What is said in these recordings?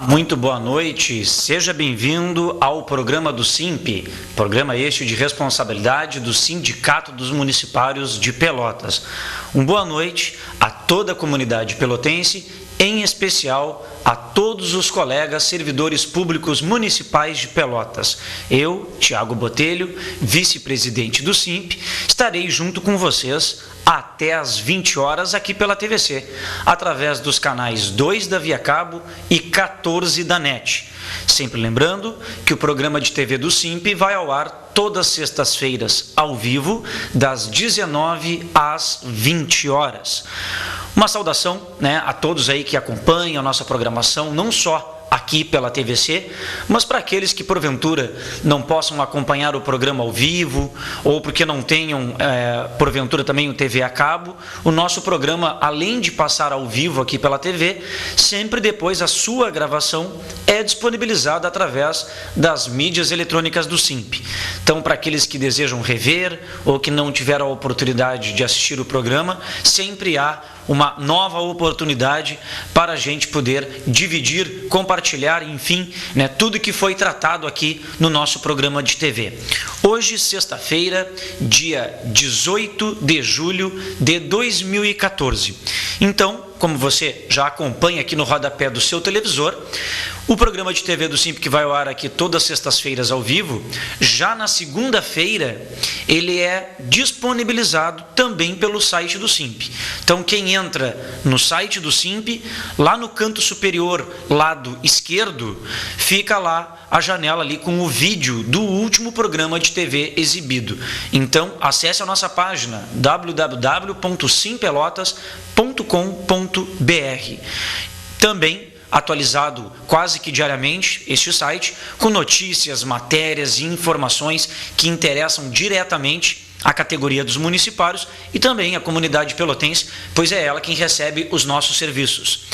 Muito boa noite, seja bem-vindo ao programa do SIMP, programa este de responsabilidade do Sindicato dos Municipários de Pelotas. Boa noite a toda a comunidade pelotense, em especial a todos os colegas servidores públicos municipais de Pelotas. Eu, Tiago Botelho, vice-presidente do SIMP, estarei junto com vocês até às 20 horas aqui pela TVC, através dos canais 2 da Via Cabo e 14 da NET. Sempre lembrando que o programa de TV do SIMP vai ao ar todas as sextas-feiras, ao vivo, das 19 às 20 horas. Uma saudação, a todos aí que acompanham a nossa programação, não só aqui pela TVC, mas para aqueles que porventura não possam acompanhar o programa ao vivo ou porque não tenham porventura também o TV a cabo, o nosso programa, além de passar ao vivo aqui pela TV, sempre depois a sua gravação é disponibilizada através das mídias eletrônicas do SIMP. Então, para aqueles que desejam rever ou que não tiveram a oportunidade de assistir o programa, sempre há uma nova oportunidade para a gente poder dividir, compartilhar, enfim, tudo que foi tratado aqui no nosso programa de TV. Hoje, sexta-feira, dia 18 de julho de 2014. Então, como você já acompanha aqui no rodapé do seu televisor, o programa de TV do SIMP, que vai ao ar aqui todas as sextas-feiras ao vivo, já na segunda-feira ele é disponibilizado também pelo site do SIMP. Então, quem entra no site do SIMP, lá no canto superior, lado esquerdo, fica lá a janela ali com o vídeo do último programa de TV exibido. Então, acesse a nossa página www.simpelotas.com.br. Também atualizado quase que diariamente este site com notícias, matérias e informações que interessam diretamente a categoria dos municipários e também a comunidade pelotense, pois é ela quem recebe os nossos serviços.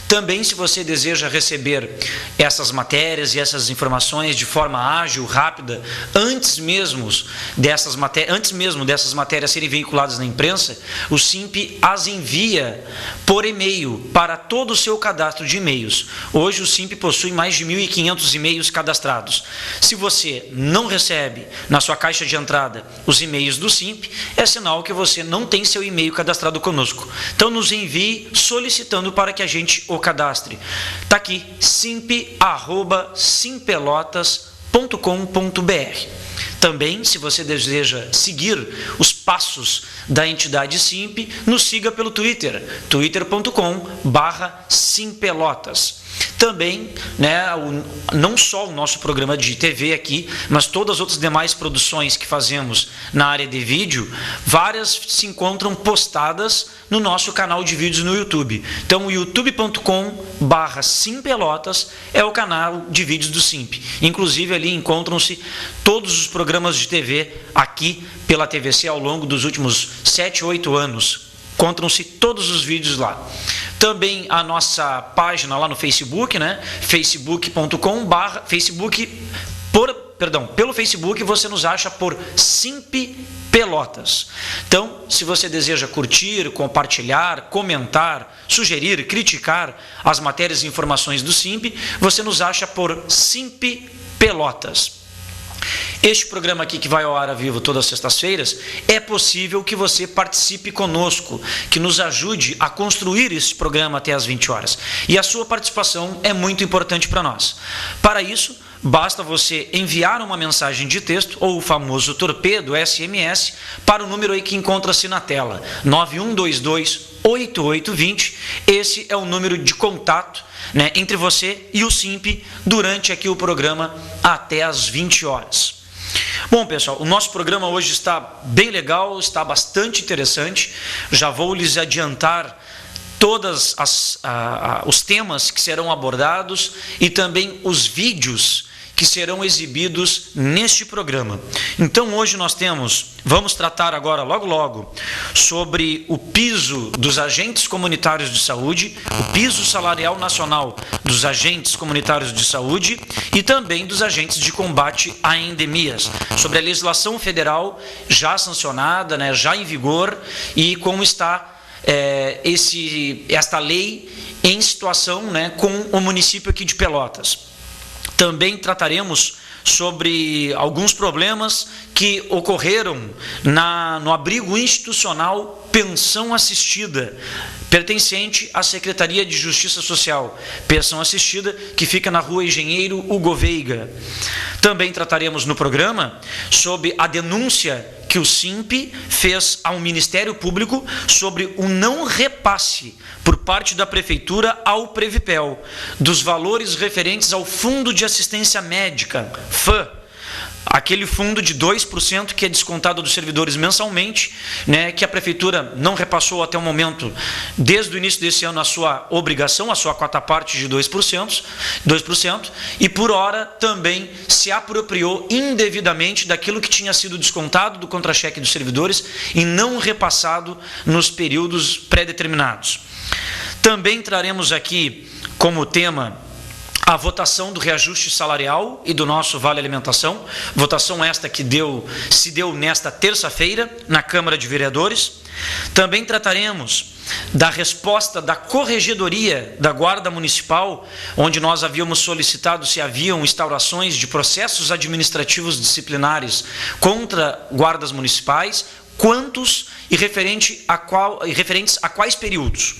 Também, se você deseja receber essas matérias e essas informações de forma ágil, rápida, antes mesmo dessas matérias serem veiculadas na imprensa, o SIMP as envia por e-mail para todo o seu cadastro de e-mails. Hoje o SIMP possui mais de 1.500 e-mails cadastrados. Se você não recebe na sua caixa de entrada os e-mails do SIMP, é sinal que você não tem seu e-mail cadastrado conosco. Então nos envie solicitando para que a gente o cadastre. Está aqui, simp@simpelotas.com.br. Também, se você deseja seguir os passos da entidade SIMP, nos siga pelo Twitter, twitter.com/simpelotas. Também, não só o nosso programa de TV aqui, mas todas as outras demais produções que fazemos na área de vídeo, várias se encontram postadas no nosso canal de vídeos no YouTube. Então, o youtube.com/simpelotas é o canal de vídeos do SIMP. Inclusive, ali encontram-se todos os programas de TV aqui pela TVC ao longo dos últimos 7, 8 anos. Encontram-se todos os vídeos lá. Também a nossa página lá no Facebook, pelo Facebook você nos acha por SIMP Pelotas. Então, se você deseja curtir, compartilhar, comentar, sugerir, criticar as matérias e informações do SIMP, você nos acha por SIMP Pelotas. Este programa aqui, que vai ao ar a vivo todas as sextas-feiras, é possível que você participe conosco, que nos ajude a construir esse programa até às 20 horas. E a sua participação é muito importante para nós. Para isso, basta você enviar uma mensagem de texto, ou o famoso torpedo SMS, para o número aí que encontra-se na tela, 9122-8820. Esse é o número de contato entre você e o SIMP durante aqui o programa até às 20 horas. Bom, pessoal, o nosso programa hoje está bem legal, está bastante interessante. Já vou lhes adiantar todos os temas que serão abordados e também os vídeos que serão exibidos neste programa. Então, hoje vamos tratar agora, logo, sobre o piso dos agentes comunitários de saúde, o piso salarial nacional dos agentes comunitários de saúde e também dos agentes de combate a endemias, sobre a legislação federal já sancionada, já em vigor, e como está esta lei em situação, né, com o município aqui de Pelotas. Também trataremos sobre alguns problemas que ocorreram no abrigo institucional Pensão Assistida, pertencente à Secretaria de Justiça Social. Pensão Assistida, que fica na Rua Engenheiro Hugo Veiga. Também trataremos no programa sobre a denúncia que o SIMP fez ao Ministério Público sobre o não repasse por parte da Prefeitura ao Previpel dos valores referentes ao Fundo de Assistência Médica, FAM, aquele fundo de 2% que é descontado dos servidores mensalmente, né, que a Prefeitura não repassou até o momento, desde o início desse ano, a sua obrigação, a sua cota parte de 2%, e por hora também se apropriou indevidamente daquilo que tinha sido descontado do contra-cheque dos servidores e não repassado nos períodos pré-determinados. Também traremos aqui como tema a votação do reajuste salarial e do nosso Vale Alimentação, votação esta que se deu nesta terça-feira na Câmara de Vereadores. Também trataremos da resposta da Corregedoria da Guarda Municipal, onde nós havíamos solicitado se haviam instaurações de processos administrativos disciplinares contra guardas municipais, quantos e referentes a quais períodos.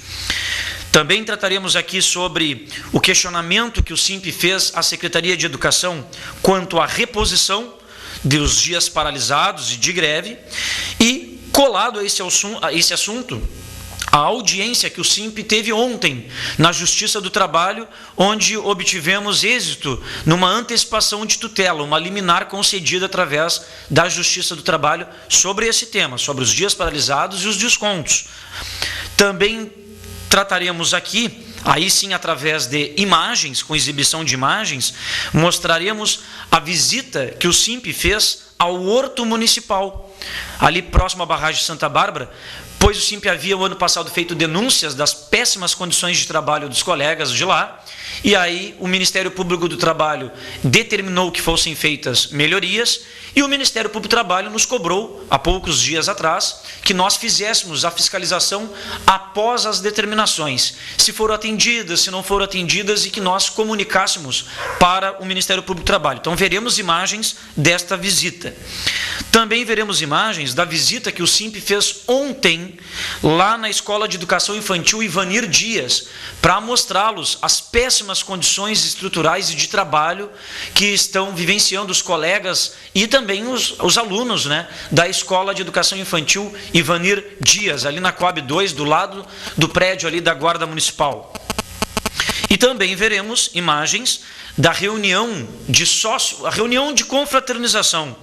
Também trataremos aqui sobre o questionamento que o SIMP fez à Secretaria de Educação quanto à reposição dos dias paralisados e de greve, e colado a esse assunto, a audiência que o SIMP teve ontem na Justiça do Trabalho, onde obtivemos êxito numa antecipação de tutela, uma liminar concedida através da Justiça do Trabalho sobre esse tema, sobre os dias paralisados e os descontos. Também trataremos aqui, aí sim através de imagens, com exibição de imagens, mostraremos a visita que o SIMP fez ao Horto Municipal, ali próximo à barragem de Santa Bárbara, pois o SIMP havia, o ano passado, feito denúncias das péssimas condições de trabalho dos colegas de lá, e aí o Ministério Público do Trabalho determinou que fossem feitas melhorias, e o Ministério Público do Trabalho nos cobrou, há poucos dias atrás, que nós fizéssemos a fiscalização após as determinações, se foram atendidas, se não foram atendidas, e que nós comunicássemos para o Ministério Público do Trabalho. Então veremos imagens desta visita. Também veremos imagens da visita que o SIMP fez ontem lá na Escola de Educação Infantil Ivanir Dias, para mostrá-los as péssimas condições estruturais e de trabalho que estão vivenciando os colegas e também os alunos, né, da Escola de Educação Infantil Ivanir Dias, ali na Coab 2, do lado do prédio ali da Guarda Municipal. E também veremos imagens da reunião a reunião de confraternização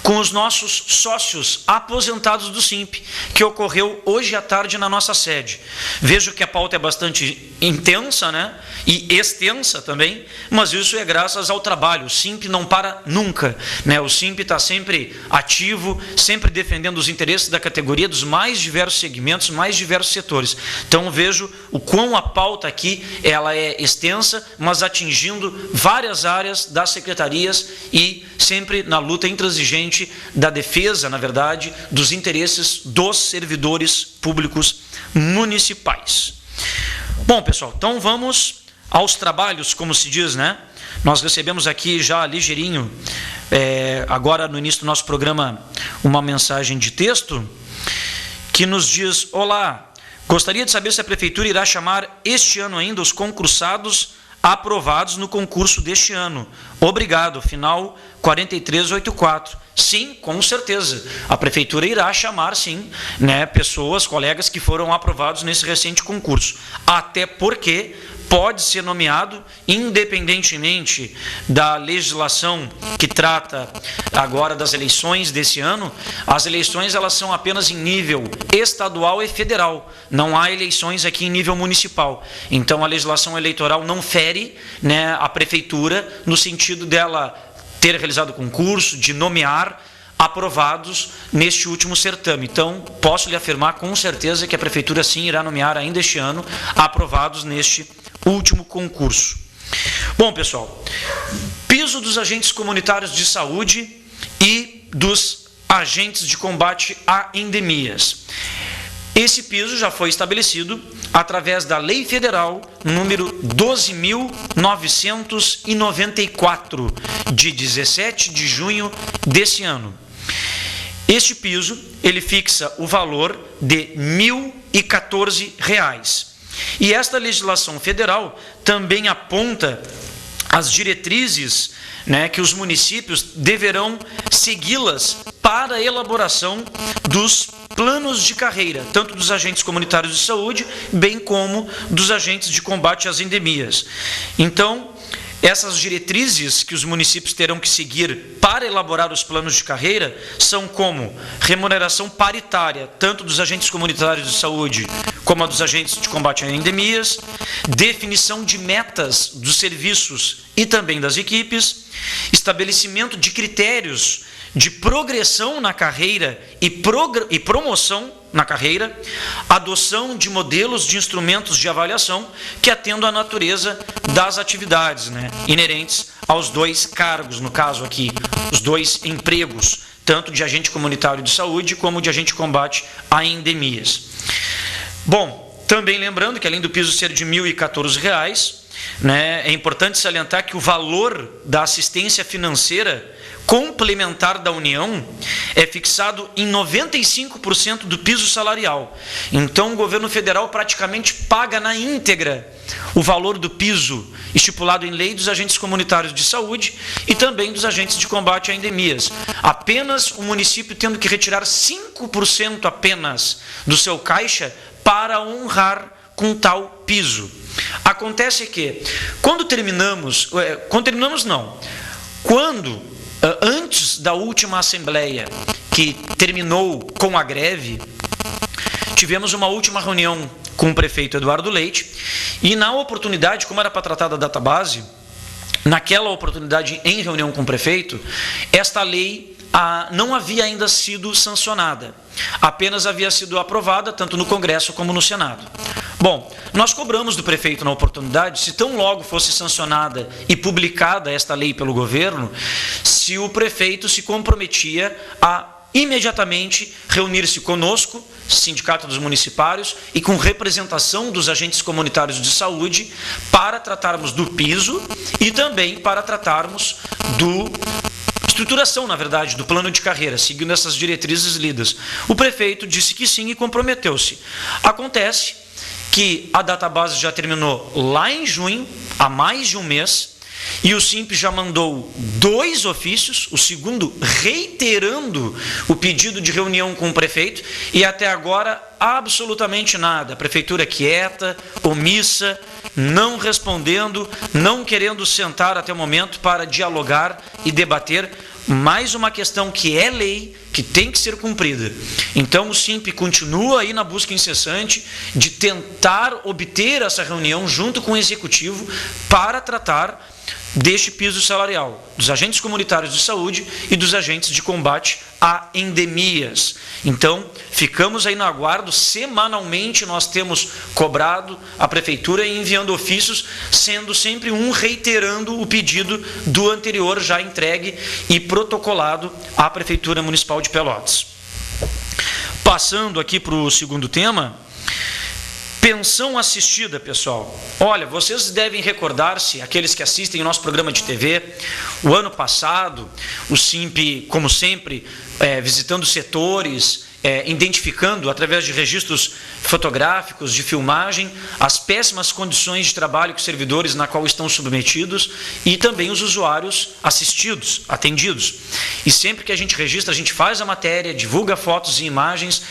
com os nossos sócios aposentados do SIMP, que ocorreu hoje à tarde na nossa sede. Vejo que a pauta é bastante intensa, né, e extensa também, mas isso é graças ao trabalho. O SIMP não para nunca, né? O SIMP está sempre ativo, sempre defendendo os interesses da categoria dos mais diversos segmentos, mais diversos setores. Então vejo o quão a pauta aqui ela é extensa, mas atingindo várias áreas das secretarias e sempre na luta intransigente da defesa, na verdade, dos interesses dos servidores públicos municipais. Bom, pessoal, então vamos aos trabalhos, como se diz, né? Nós recebemos aqui já ligeirinho, agora no início do nosso programa, uma mensagem de texto que nos diz: olá, gostaria de saber se a Prefeitura irá chamar este ano ainda os concursados aprovados no concurso deste ano. Obrigado, final 4384. Sim, com certeza. A Prefeitura irá chamar, sim, né, pessoas, colegas que foram aprovados nesse recente concurso. Até porque pode ser nomeado, independentemente da legislação que trata agora das eleições desse ano. As eleições elas são apenas em nível estadual e federal, não há eleições aqui em nível municipal. Então a legislação eleitoral não fere, né, a Prefeitura no sentido dela ter realizado o concurso, de nomear aprovados neste último certame. Então, posso lhe afirmar com certeza que a Prefeitura sim irá nomear ainda este ano aprovados neste último concurso. Bom, pessoal, piso dos agentes comunitários de saúde e dos agentes de combate a endemias. Esse piso já foi estabelecido através da Lei Federal número 12.994, de 17 de junho desse ano. Este piso, ele fixa o valor de R$ 1.014. E esta legislação federal também aponta as diretrizes, que os municípios deverão segui-las para a elaboração dos planos de carreira, tanto dos agentes comunitários de saúde, bem como dos agentes de combate às endemias. Então, essas diretrizes que os municípios terão que seguir para elaborar os planos de carreira são como remuneração paritária, tanto dos agentes comunitários de saúde como a dos agentes de combate a endemias, definição de metas dos serviços e também das equipes, estabelecimento de critérios de progressão na carreira e promoção na carreira, adoção de modelos de instrumentos de avaliação que atendam à natureza das atividades, inerentes aos dois cargos, no caso aqui, os dois empregos, tanto de agente comunitário de saúde como de agente de combate a endemias. Bom, também lembrando que além do piso ser de R$ 1.014, é importante salientar que o valor da assistência financeira complementar da União é fixado em 95% do piso salarial. Então, o governo federal praticamente paga na íntegra o valor do piso estipulado em lei dos agentes comunitários de saúde e também dos agentes de combate a endemias. Apenas o município tendo que retirar 5% apenas do seu caixa para honrar com tal piso. Acontece que, quando antes da última assembleia, que terminou com a greve, tivemos uma última reunião com o prefeito Eduardo Leite, e na oportunidade, como era para tratar da database, naquela oportunidade, em reunião com o prefeito, esta lei não havia ainda sido sancionada, apenas havia sido aprovada tanto no Congresso como no Senado. Bom, nós cobramos do prefeito na oportunidade, se tão logo fosse sancionada e publicada esta lei pelo governo, se o prefeito se comprometia a imediatamente reunir-se conosco, Sindicato dos Municipários, e com representação dos agentes comunitários de saúde, para tratarmos do piso e também para tratarmos estruturação, na verdade, do plano de carreira, seguindo essas diretrizes lidas. O prefeito disse que sim e comprometeu-se. Acontece que a database já terminou lá em junho, há mais de um mês, e o SIMP já mandou 2 ofícios, o segundo reiterando o pedido de reunião com o prefeito, e até agora absolutamente nada. A prefeitura quieta, omissa, não respondendo, não querendo sentar até o momento para dialogar e debater mais uma questão que é lei, que tem que ser cumprida. Então o SIMP continua aí na busca incessante de tentar obter essa reunião junto com o Executivo para tratar deste piso salarial, dos agentes comunitários de saúde e dos agentes de combate a endemias. Então, ficamos aí no aguardo. Semanalmente nós temos cobrado a prefeitura e enviando ofícios, sendo sempre um reiterando o pedido do anterior já entregue e protocolado à Prefeitura Municipal de Pelotas. Passando aqui para o segundo tema, pensão assistida, pessoal. Olha, vocês devem recordar-se, aqueles que assistem o nosso programa de TV, o ano passado, o SIMP, como sempre, visitando setores, identificando, através de registros fotográficos, de filmagem, as péssimas condições de trabalho que os servidores na qual estão submetidos e também os usuários atendidos. E sempre que a gente registra, a gente faz a matéria, divulga fotos e imagens,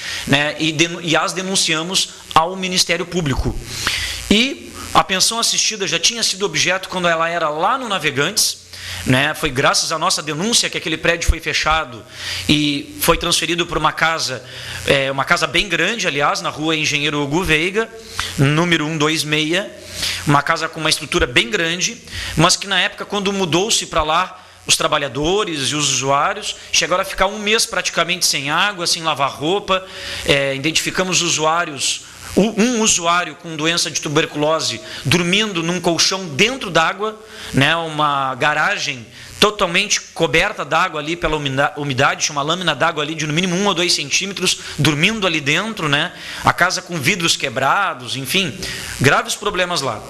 e as denunciamos ao Ministério Público. E a pensão assistida já tinha sido objeto quando ela era lá no Navegantes, foi graças à nossa denúncia que aquele prédio foi fechado e foi transferido para uma casa bem grande, aliás, na rua Engenheiro Hugo Veiga, número 126, uma casa com uma estrutura bem grande, mas que na época, quando mudou-se para lá, os trabalhadores e os usuários chegaram a ficar um mês praticamente sem água, sem lavar roupa. Identificamos usuários um usuário com doença de tuberculose dormindo num colchão dentro d'água, né, uma garagem totalmente coberta d'água ali pela umidade, tinha uma lâmina d'água ali de no mínimo 1 ou 2 centímetros, dormindo ali dentro, né, a casa com vidros quebrados, enfim, graves problemas lá.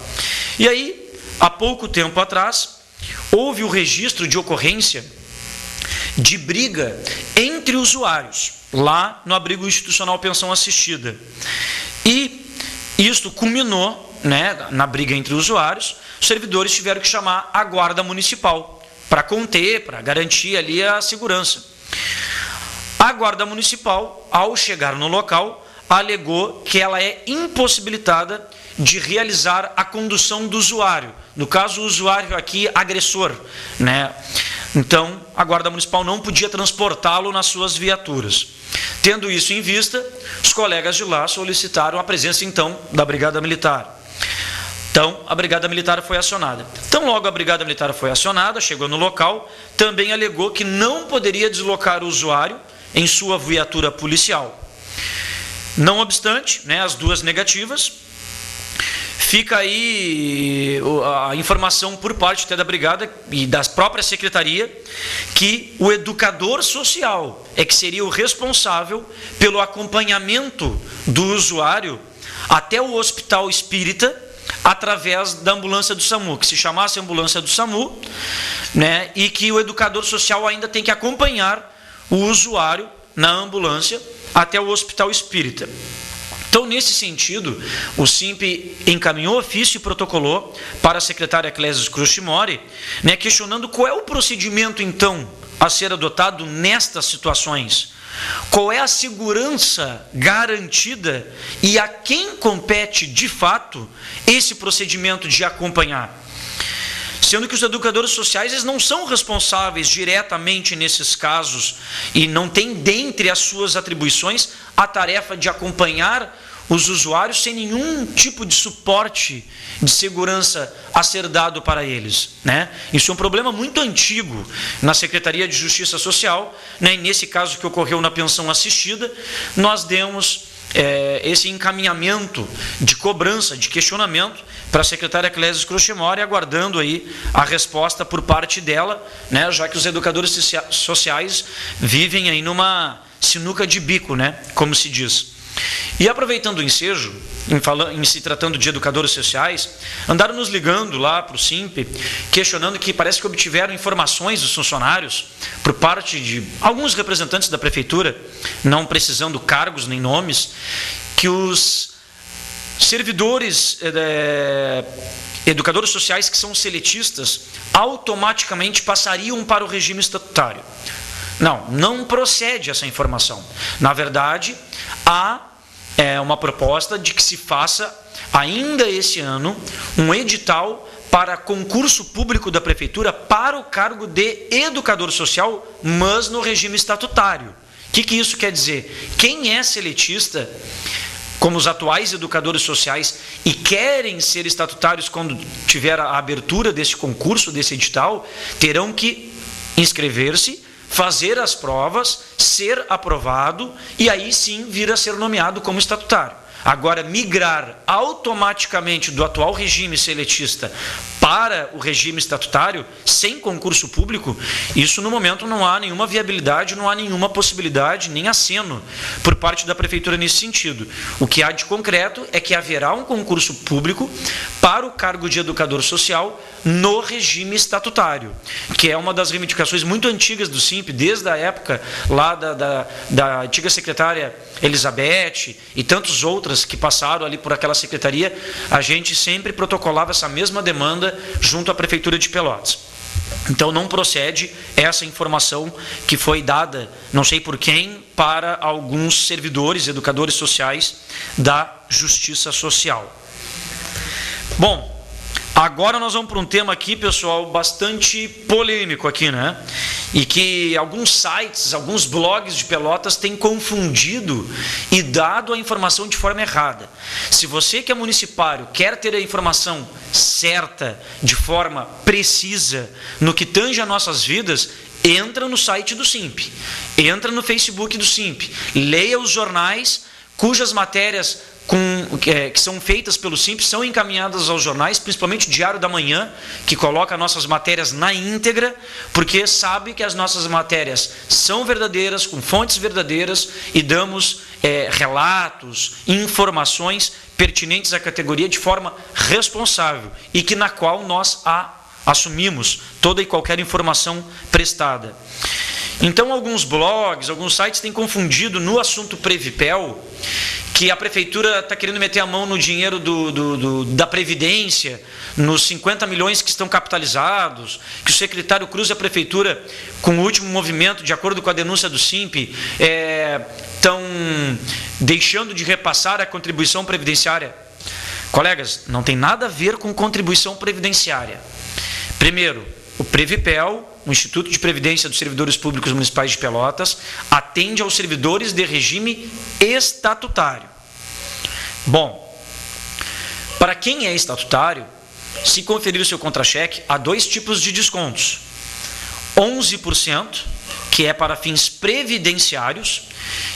E aí, há pouco tempo atrás, houve o registro de ocorrência de briga entre usuários, lá no abrigo institucional Pensão Assistida. E isto culminou, né, na briga entre usuários, os servidores tiveram que chamar a guarda municipal para conter, para garantir ali a segurança. A guarda municipal, ao chegar no local, alegou que ela é impossibilitada de realizar a condução do usuário. No caso, o usuário aqui, agressor, né? Então, a Guarda Municipal não podia transportá-lo nas suas viaturas. Tendo isso em vista, os colegas de lá solicitaram a presença, então, da Brigada Militar. Então, a Brigada Militar foi acionada. Então, logo a Brigada Militar foi acionada, chegou no local, também alegou que não poderia deslocar o usuário em sua viatura policial. Não obstante, né, as duas negativas, fica aí a informação por parte até da Brigada e da própria Secretaria que o educador social é que seria o responsável pelo acompanhamento do usuário até o Hospital Espírita através da ambulância do SAMU, que se chamasse ambulância do SAMU, né, e que o educador social ainda tem que acompanhar o usuário na ambulância até o Hospital Espírita. Então, nesse sentido, o SIMP encaminhou ofício e protocolou para a secretária Clésia Crucimori, né, questionando qual é o procedimento, então, a ser adotado nestas situações. Qual é a segurança garantida e a quem compete, de fato, esse procedimento de acompanhar? Sendo que os educadores sociais eles não são responsáveis diretamente nesses casos e não têm dentre as suas atribuições a tarefa de acompanhar os usuários sem nenhum tipo de suporte de segurança a ser dado para eles, né? Isso é um problema muito antigo na Secretaria de Justiça Social, né? E nesse caso que ocorreu na pensão assistida, nós demos esse encaminhamento de cobrança, de questionamento para a secretária Clésia Crucimori, aguardando aí a resposta por parte dela, né, já que os educadores sociais vivem aí numa sinuca de bico, né, como se diz. E aproveitando o ensejo, em se tratando de educadores sociais, andaram nos ligando lá para o SIMP, questionando que parece que obtiveram informações dos funcionários por parte de alguns representantes da prefeitura, não precisando cargos nem nomes, que os servidores, educadores sociais que são seletistas, automaticamente passariam para o regime estatutário. Não procede essa informação. Na verdade, há uma proposta de que se faça, ainda esse ano, um edital para concurso público da prefeitura para o cargo de educador social, mas no regime estatutário. O que isso quer dizer? Quem é seletista, como os atuais educadores sociais, e querem ser estatutários quando tiver a abertura desse concurso, desse edital, terão que inscrever-se, fazer as provas, ser aprovado e aí sim vir a ser nomeado como estatutário. Agora, migrar automaticamente do atual regime seletista para o regime estatutário, sem concurso público, isso no momento não há nenhuma viabilidade, não há nenhuma possibilidade, nem aceno por parte da prefeitura nesse sentido. O que há de concreto é que haverá um concurso público para o cargo de educador social no regime estatutário, que é uma das reivindicações muito antigas do SIMP, desde a época lá da antiga secretária Elizabeth e tantos outras que passaram ali por aquela secretaria. A gente sempre protocolava essa mesma demanda junto à Prefeitura de Pelotas. Então não procede essa informação que foi dada, não sei por quem, para alguns servidores, educadores sociais da Justiça Social. Bom, agora nós vamos para um tema aqui, pessoal, bastante polêmico aqui, né? E que alguns sites, alguns blogs de Pelotas têm confundido e dado a informação de forma errada. Se você que é municipário quer ter a informação certa, de forma precisa, no que tange a nossas vidas, entra no site do SIMP, entra no Facebook do SIMP, leia os jornais cujas matérias que são feitas pelo Simples são encaminhadas aos jornais, principalmente o Diário da Manhã, que coloca nossas matérias na íntegra, porque sabe que as nossas matérias são verdadeiras, com fontes verdadeiras, e damos relatos, informações pertinentes à categoria de forma responsável, e que na qual nós assumimos toda e qualquer informação prestada. Então, alguns blogs, alguns sites têm confundido no assunto Previpel que a prefeitura está querendo meter a mão no dinheiro da Previdência, nos 50 milhões que estão capitalizados, que o secretário Cruz e a prefeitura, com o último movimento, de acordo com a denúncia do SIMP, estão deixando de repassar a contribuição previdenciária. Colegas, não tem nada a ver com contribuição previdenciária. Primeiro, o Previpel, o Instituto de Previdência dos Servidores Públicos Municipais de Pelotas, atende aos servidores de regime estatutário. Bom, para quem é estatutário, se conferir o seu contra-cheque, há dois tipos de descontos. 11%, que é para fins previdenciários,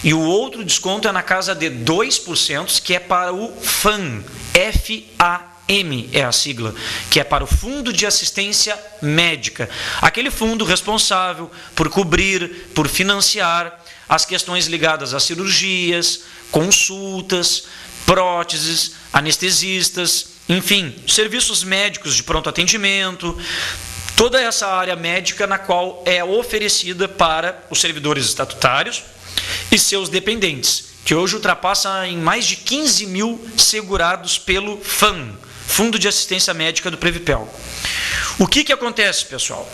e o outro desconto é na casa de 2%, que é para o FAM, F-A-M é a sigla, que é para o Fundo de Assistência Médica. Aquele fundo responsável por cobrir, por financiar as questões ligadas a cirurgias, consultas, próteses, anestesistas, enfim, serviços médicos de pronto atendimento, toda essa área médica na qual é oferecida para os servidores estatutários e seus dependentes, que hoje ultrapassa em mais de 15 mil segurados pelo FAM, Fundo de Assistência Médica do Previpel. O que acontece, pessoal?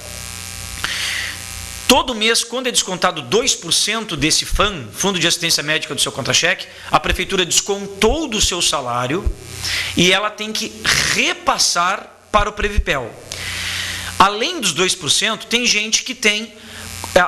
Todo mês, quando é descontado 2% desse FAM, Fundo de Assistência Médica do seu contra-cheque, a prefeitura descontou do seu salário e ela tem que repassar para o Previpel. Além dos 2%, tem gente que tem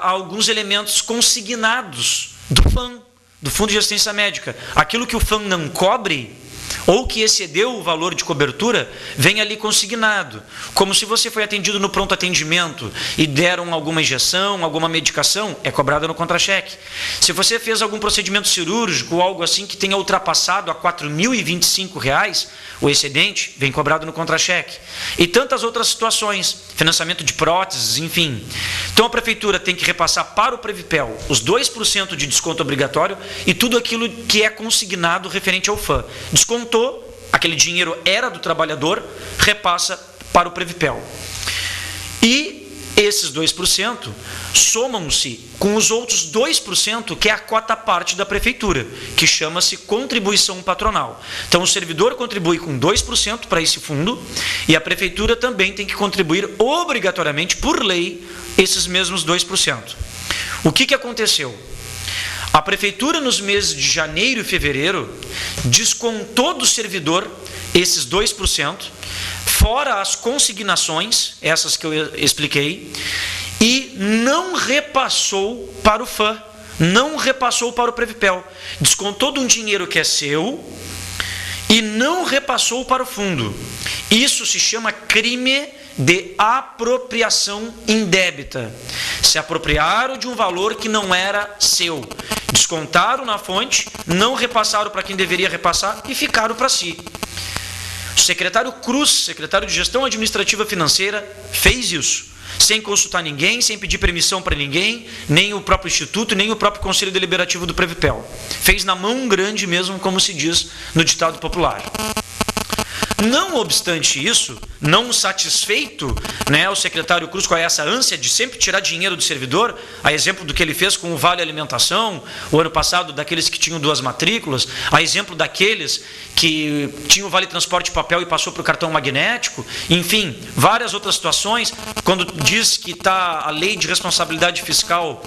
alguns elementos consignados do FAM, do Fundo de Assistência Médica. Aquilo que o FAM não cobre, ou que excedeu o valor de cobertura, vem ali consignado. Como se você foi atendido no pronto atendimento e deram alguma injeção, alguma medicação, é cobrada no contra-cheque. Se você fez algum procedimento cirúrgico ou algo assim que tenha ultrapassado a R$ 4.025, o excedente vem cobrado no contra-cheque. E tantas outras situações, financiamento de próteses, enfim. Então a prefeitura tem que repassar para o Previpel os 2% de desconto obrigatório e tudo aquilo que é consignado referente ao FAM. Descontou, aquele dinheiro era do trabalhador, repassa para o Previpel. E esses 2% somam-se com os outros 2%, que é a quota parte da prefeitura, que chama-se contribuição patronal. Então o servidor contribui com 2% para esse fundo e a prefeitura também tem que contribuir obrigatoriamente, por lei, esses mesmos 2%. O que aconteceu? A prefeitura, nos meses de janeiro e fevereiro, descontou do servidor esses 2%, fora as consignações, essas que eu expliquei, e não repassou para o FAM, não repassou para o Previpel. Descontou de um dinheiro que é seu e não repassou para o fundo. Isso se chama crime de apropriação indébita. Se apropriaram de um valor que não era seu. Descontaram na fonte, não repassaram para quem deveria repassar e ficaram para si. O secretário Cruz, secretário de Gestão Administrativa Financeira, fez isso, sem consultar ninguém, sem pedir permissão para ninguém, nem o próprio Instituto, nem o próprio Conselho Deliberativo do Previpel. Fez na mão grande mesmo, como se diz no ditado popular. Não obstante isso, não satisfeito, o secretário Cruz com essa ânsia de sempre tirar dinheiro do servidor, a exemplo do que ele fez com o Vale Alimentação, o ano passado, daqueles que tinham 2 matrículas, a exemplo daqueles que tinham o Vale Transporte Papel e passou para o cartão magnético, enfim, várias outras situações, quando diz que a lei de responsabilidade fiscal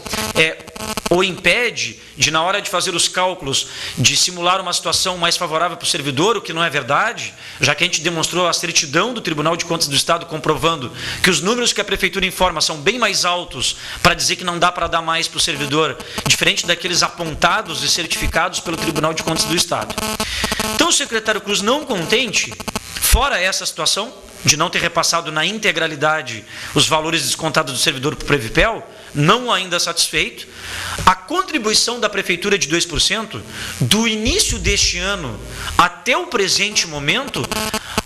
o impede de, na hora de fazer os cálculos, de simular uma situação mais favorável para o servidor, o que não é verdade, já que a gente demonstrou a certidão do Tribunal de Contas do Estado comprovando que os números que a prefeitura informa são bem mais altos para dizer que não dá para dar mais para o servidor, diferente daqueles apontados e certificados pelo Tribunal de Contas do Estado. Então o secretário Cruz, não contente, fora essa situação de não ter repassado na integralidade os valores descontados do servidor para o Previpel, não ainda satisfeito. A contribuição da Prefeitura de 2%, do início deste ano até o presente momento,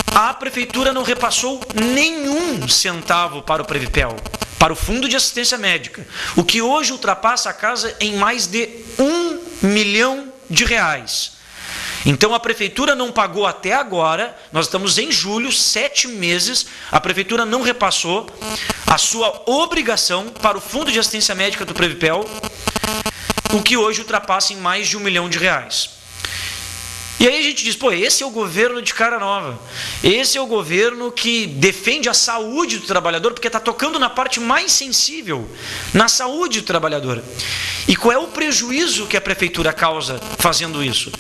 a Prefeitura não repassou nenhum centavo para o Previpel, para o Fundo de Assistência Médica, o que hoje ultrapassa a casa em mais de R$1 milhão. Então a Prefeitura não pagou até agora, nós estamos em julho, 7 meses, a Prefeitura não repassou a sua obrigação para o Fundo de Assistência Médica do Previpel, o que hoje ultrapassa em mais de R$1 milhão. E aí a gente diz, esse é o governo de cara nova, esse é o governo que defende a saúde do trabalhador, porque está tocando na parte mais sensível, na saúde do trabalhador. E qual é o prejuízo que a Prefeitura causa fazendo isso?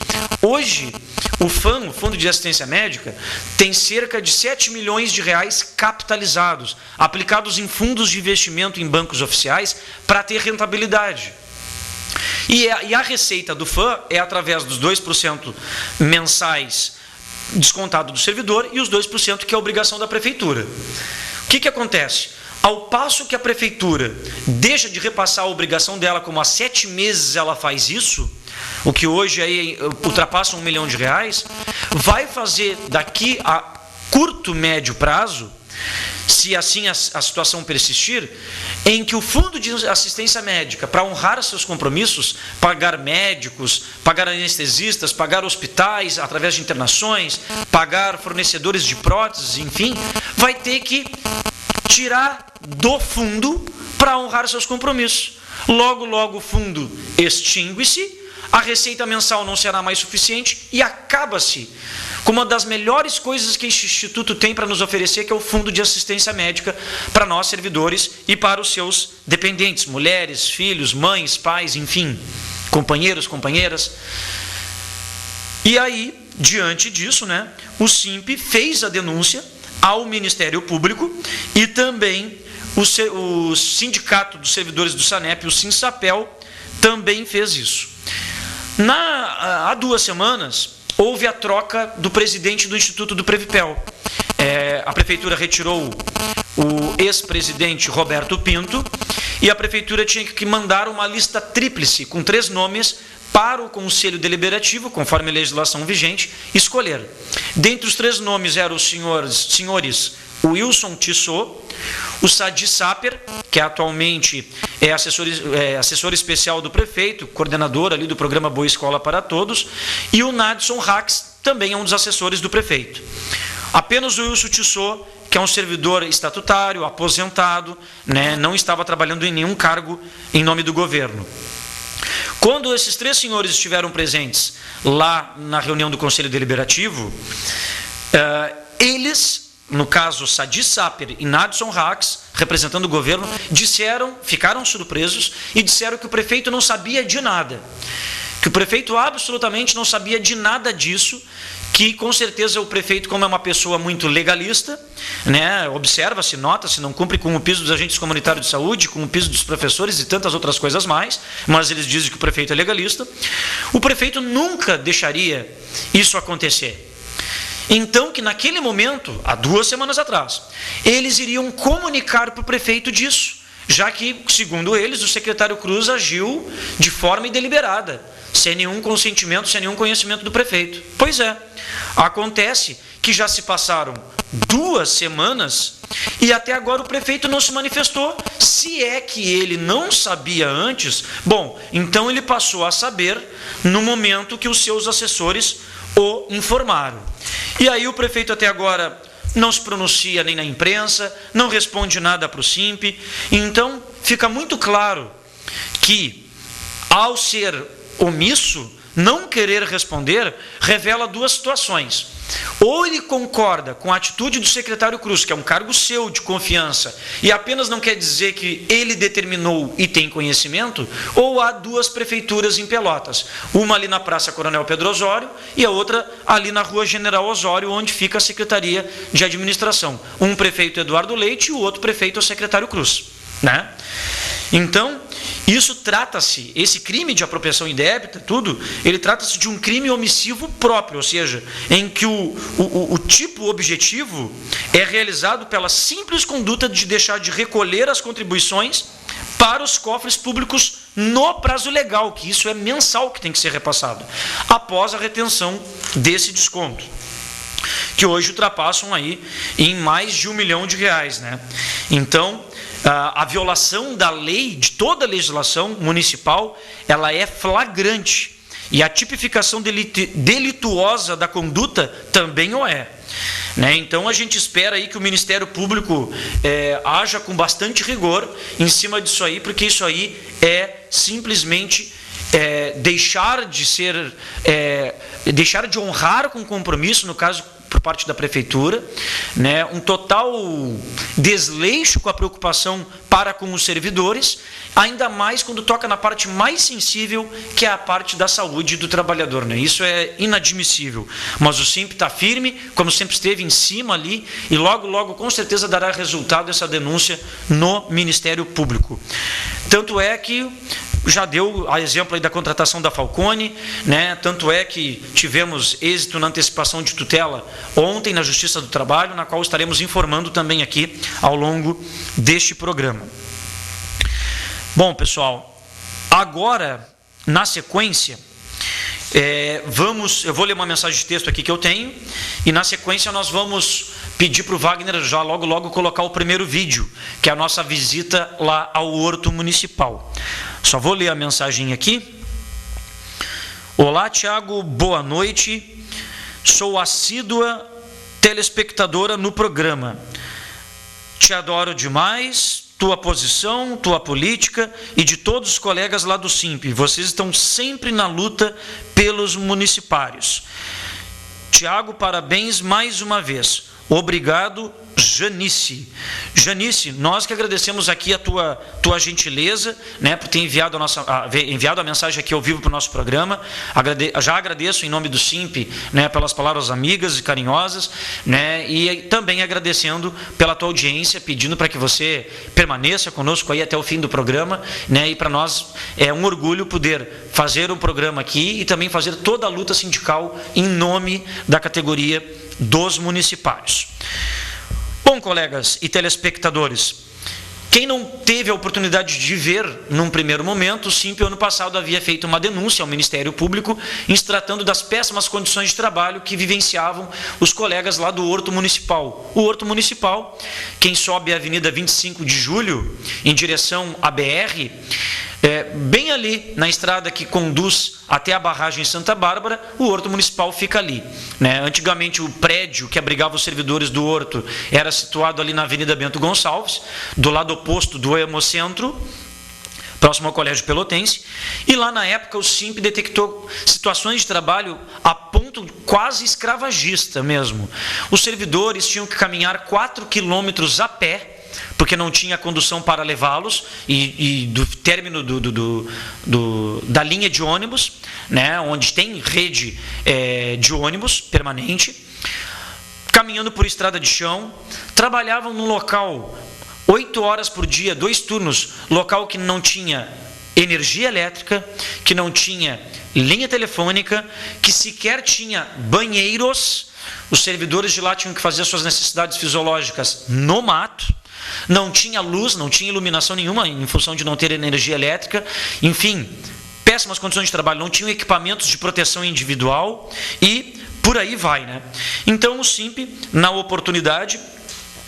Hoje, o FAM, o Fundo de Assistência Médica, tem cerca de R$7 milhões capitalizados, aplicados em fundos de investimento em bancos oficiais para ter rentabilidade. E a receita do FAM é através dos 2% mensais descontado do servidor e os 2% que é a obrigação da Prefeitura. O que acontece? Ao passo que a Prefeitura deixa de repassar a obrigação dela, como há 7 meses ela faz isso, o que hoje aí ultrapassa R$1 milhão, vai fazer daqui a curto, médio prazo, se assim a situação persistir, em que o Fundo de Assistência Médica, para honrar seus compromissos, pagar médicos, pagar anestesistas, pagar hospitais através de internações, pagar fornecedores de próteses, enfim, vai ter que tirar do fundo para honrar seus compromissos. Logo, logo o fundo extingue-se, a receita mensal não será mais suficiente e acaba-se com uma das melhores coisas que este Instituto tem para nos oferecer, que é o Fundo de Assistência Médica para nós servidores e para os seus dependentes, mulheres, filhos, mães, pais, enfim, companheiros, companheiras. E aí, diante disso, o SIMP fez a denúncia ao Ministério Público e também o Sindicato dos Servidores do SANEP, o SINSAPEL, também fez isso. Há 2 semanas, houve a troca do presidente do Instituto do Previpel. A Prefeitura retirou o ex-presidente Roberto Pinto e a Prefeitura tinha que mandar uma lista tríplice com 3 nomes para o Conselho Deliberativo, conforme a legislação vigente, escolher. Dentre os 3 nomes eram os senhores Wilson Tissot, o Sadi Saper, que atualmente é assessor especial do prefeito, coordenador ali do programa Boa Escola para Todos, e o Nadson Rax, também é um dos assessores do prefeito. Apenas o Wilson Tissot, que é um servidor estatutário, aposentado, não estava trabalhando em nenhum cargo em nome do governo. Quando esses 3 senhores estiveram presentes lá na reunião do Conselho Deliberativo, eles, no caso Sadi Saper e Nadson Rax, representando o governo, ficaram surpresos e disseram que o prefeito não sabia de nada, que o prefeito absolutamente não sabia de nada disso, que com certeza o prefeito, como é uma pessoa muito legalista, observa-se, nota-se, não cumpre com o piso dos agentes comunitários de saúde, com o piso dos professores e tantas outras coisas mais, mas eles dizem que o prefeito é legalista, o prefeito nunca deixaria isso acontecer. Então, que naquele momento, há 2 semanas atrás, eles iriam comunicar para o prefeito disso, já que, segundo eles, o secretário Cruz agiu de forma deliberada, sem nenhum consentimento, sem nenhum conhecimento do prefeito. Pois é, acontece que já se passaram 2 semanas e até agora o prefeito não se manifestou. Se é que ele não sabia antes, então ele passou a saber no momento que os seus assessores o informaram. E aí o prefeito até agora não se pronuncia nem na imprensa, não responde nada para o SIMP. Então fica muito claro que, ao ser omisso, não querer responder, revela 2 situações. Ou ele concorda com a atitude do secretário Cruz, que é um cargo seu de confiança, e apenas não quer dizer que ele determinou e tem conhecimento, ou há 2 prefeituras em Pelotas, uma ali na Praça Coronel Pedro Osório e a outra ali na Rua General Osório, onde fica a Secretaria de Administração. Um prefeito Eduardo Leite e o outro prefeito é o secretário Cruz. Então, isso trata-se, esse crime de apropriação indébita, ele trata-se de um crime omissivo próprio, ou seja, em que o tipo objetivo é realizado pela simples conduta de deixar de recolher as contribuições para os cofres públicos no prazo legal, que isso é mensal que tem que ser repassado, após a retenção desse desconto, que hoje ultrapassam aí em mais de R$1 milhão, né? Então, a violação da lei, de toda a legislação municipal, ela é flagrante, e a tipificação delituosa da conduta também o é. Né? Então a gente espera aí que o Ministério Público haja com bastante rigor em cima disso aí, porque isso aí é simplesmente deixar de honrar com compromisso, no caso por parte da Prefeitura, né? Um total desleixo com a preocupação para com os servidores, ainda mais quando toca na parte mais sensível, que é a parte da saúde do trabalhador. Né? Isso é inadmissível. Mas o SIMP está firme, como sempre esteve em cima ali, e logo, logo, com certeza, dará resultado essa denúncia no Ministério Público. Tanto é que já deu a exemplo aí da contratação da Falcone, né? Tanto é que tivemos êxito na antecipação de tutela ontem na Justiça do Trabalho, na qual estaremos informando também aqui ao longo deste programa. Bom, pessoal, agora, na sequência, eu vou ler uma mensagem de texto aqui que eu tenho, e na sequência nós vamos pedir para o Wagner já logo, logo colocar o primeiro vídeo, que é a nossa visita lá ao Horto Municipal. Só vou ler a mensagem aqui. Olá, Tiago, boa noite. Sou assídua telespectadora no programa. Te adoro demais, tua posição, tua política e de todos os colegas lá do SIMP. Vocês estão sempre na luta pelos municipários. Tiago, parabéns mais uma vez. Obrigado, Janice. Janice, nós que agradecemos aqui a tua gentileza, né, por ter enviado a mensagem aqui ao vivo para o nosso programa. Já agradeço em nome do SIMP, né, pelas palavras amigas e carinhosas, né, e também agradecendo pela tua audiência, pedindo para que você permaneça conosco aí até o fim do programa, né, e para nós é um orgulho poder fazer um programa aqui e também fazer toda a luta sindical em nome da categoria dos municipários. Bom, colegas e telespectadores, quem não teve a oportunidade de ver num primeiro momento, o SIMP ano passado havia feito uma denúncia ao Ministério Público em se tratando das péssimas condições de trabalho que vivenciavam os colegas lá do Horto Municipal. O Horto Municipal, quem sobe a Avenida 25 de Julho em direção à BR, bem ali na estrada que conduz até a barragem Santa Bárbara, o Horto Municipal fica ali. Né? Antigamente o prédio que abrigava os servidores do Horto era situado ali na Avenida Bento Gonçalves, do lado oposto do Hemocentro, próximo ao Colégio Pelotense, e lá na época o SIMP detectou situações de trabalho a ponto quase escravagista mesmo. Os servidores tinham que caminhar 4 quilômetros a pé, porque não tinha condução para levá-los, e do término da linha de ônibus, né, onde tem rede de ônibus permanente, caminhando por estrada de chão, trabalhavam num local 8 horas por dia, 2 turnos, local que não tinha energia elétrica, que não tinha linha telefônica, que sequer tinha banheiros. Os servidores de lá tinham que fazer suas necessidades fisiológicas no mato. Não tinha luz, não tinha iluminação nenhuma, em função de não ter energia elétrica. Enfim, péssimas condições de trabalho, não tinham equipamentos de proteção individual e por aí vai, né? Então o SIMP, na oportunidade,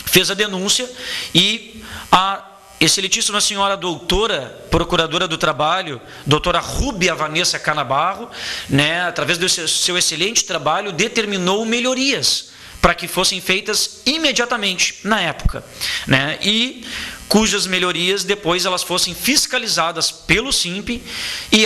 fez a denúncia e a excelentíssima senhora doutora, procuradora do trabalho, doutora Rúbia Vanessa Canabarro, né, através do seu excelente trabalho, determinou melhorias para que fossem feitas imediatamente na época, né? E cujas melhorias depois elas fossem fiscalizadas pelo SIMP e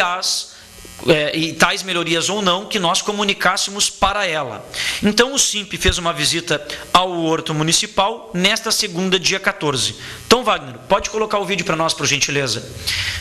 tais melhorias ou não que nós comunicássemos para ela. Então o SIMP fez uma visita ao Horto Municipal nesta segunda, dia 14. Então, Wagner, pode colocar o vídeo para nós, por gentileza,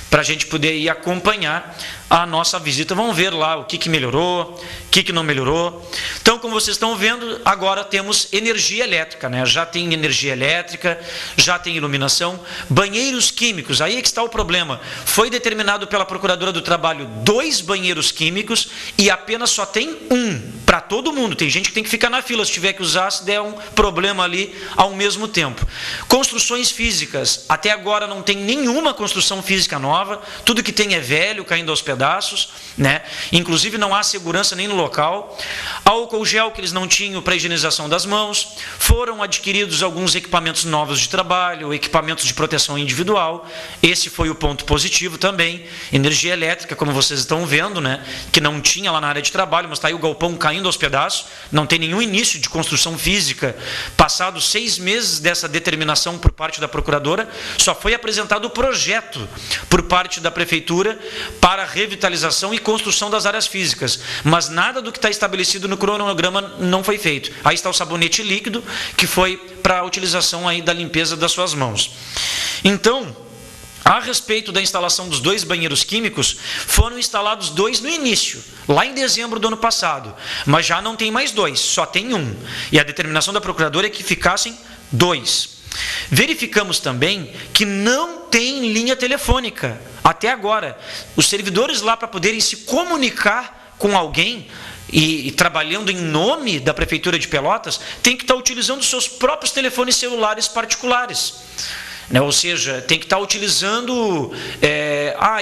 para a gente poder ir acompanhar a nossa visita. Vamos ver lá o que melhorou, o que não melhorou. Então, como vocês estão vendo, agora temos energia elétrica, né? Já tem energia elétrica, já tem iluminação, banheiros químicos. Aí é que está o problema. Foi determinado pela Procuradora do Trabalho 2 banheiros químicos e apenas só tem um. para todo mundo. Tem gente que tem que ficar na fila se tiver que usar, se der um problema ali ao mesmo tempo. Construções físicas. Até agora não tem nenhuma construção física nova. Tudo que tem é velho, caindo aos pedaços, né? Inclusive não há segurança nem no local. Álcool gel que eles não tinham para higienização das mãos. Foram adquiridos alguns equipamentos novos de trabalho, equipamentos de proteção individual. Esse foi o ponto positivo também. Energia elétrica, como vocês estão vendo, né? Que não tinha lá na área de trabalho, mas está aí o galpão caindo aos pedaços. Não tem nenhum início de construção física. Passados 6 meses dessa determinação por parte da procuradora, só foi apresentado o projeto por parte da prefeitura para revitalização e construção das áreas físicas. Mas nada do que está estabelecido no cronograma não foi feito. Aí está o sabonete líquido, que foi para a utilização aí da limpeza das suas mãos. Então, a respeito da instalação dos 2 banheiros químicos, foram instalados 2 no início, lá em dezembro do ano passado, mas já não tem mais 2, só tem 1. E a determinação da procuradora é que ficassem 2. Verificamos também que não tem linha telefônica, até agora. Os servidores lá, para poderem se comunicar com alguém, e trabalhando em nome da Prefeitura de Pelotas, tem que estar utilizando seus próprios telefones celulares particulares. Ou seja, tem que estar utilizando...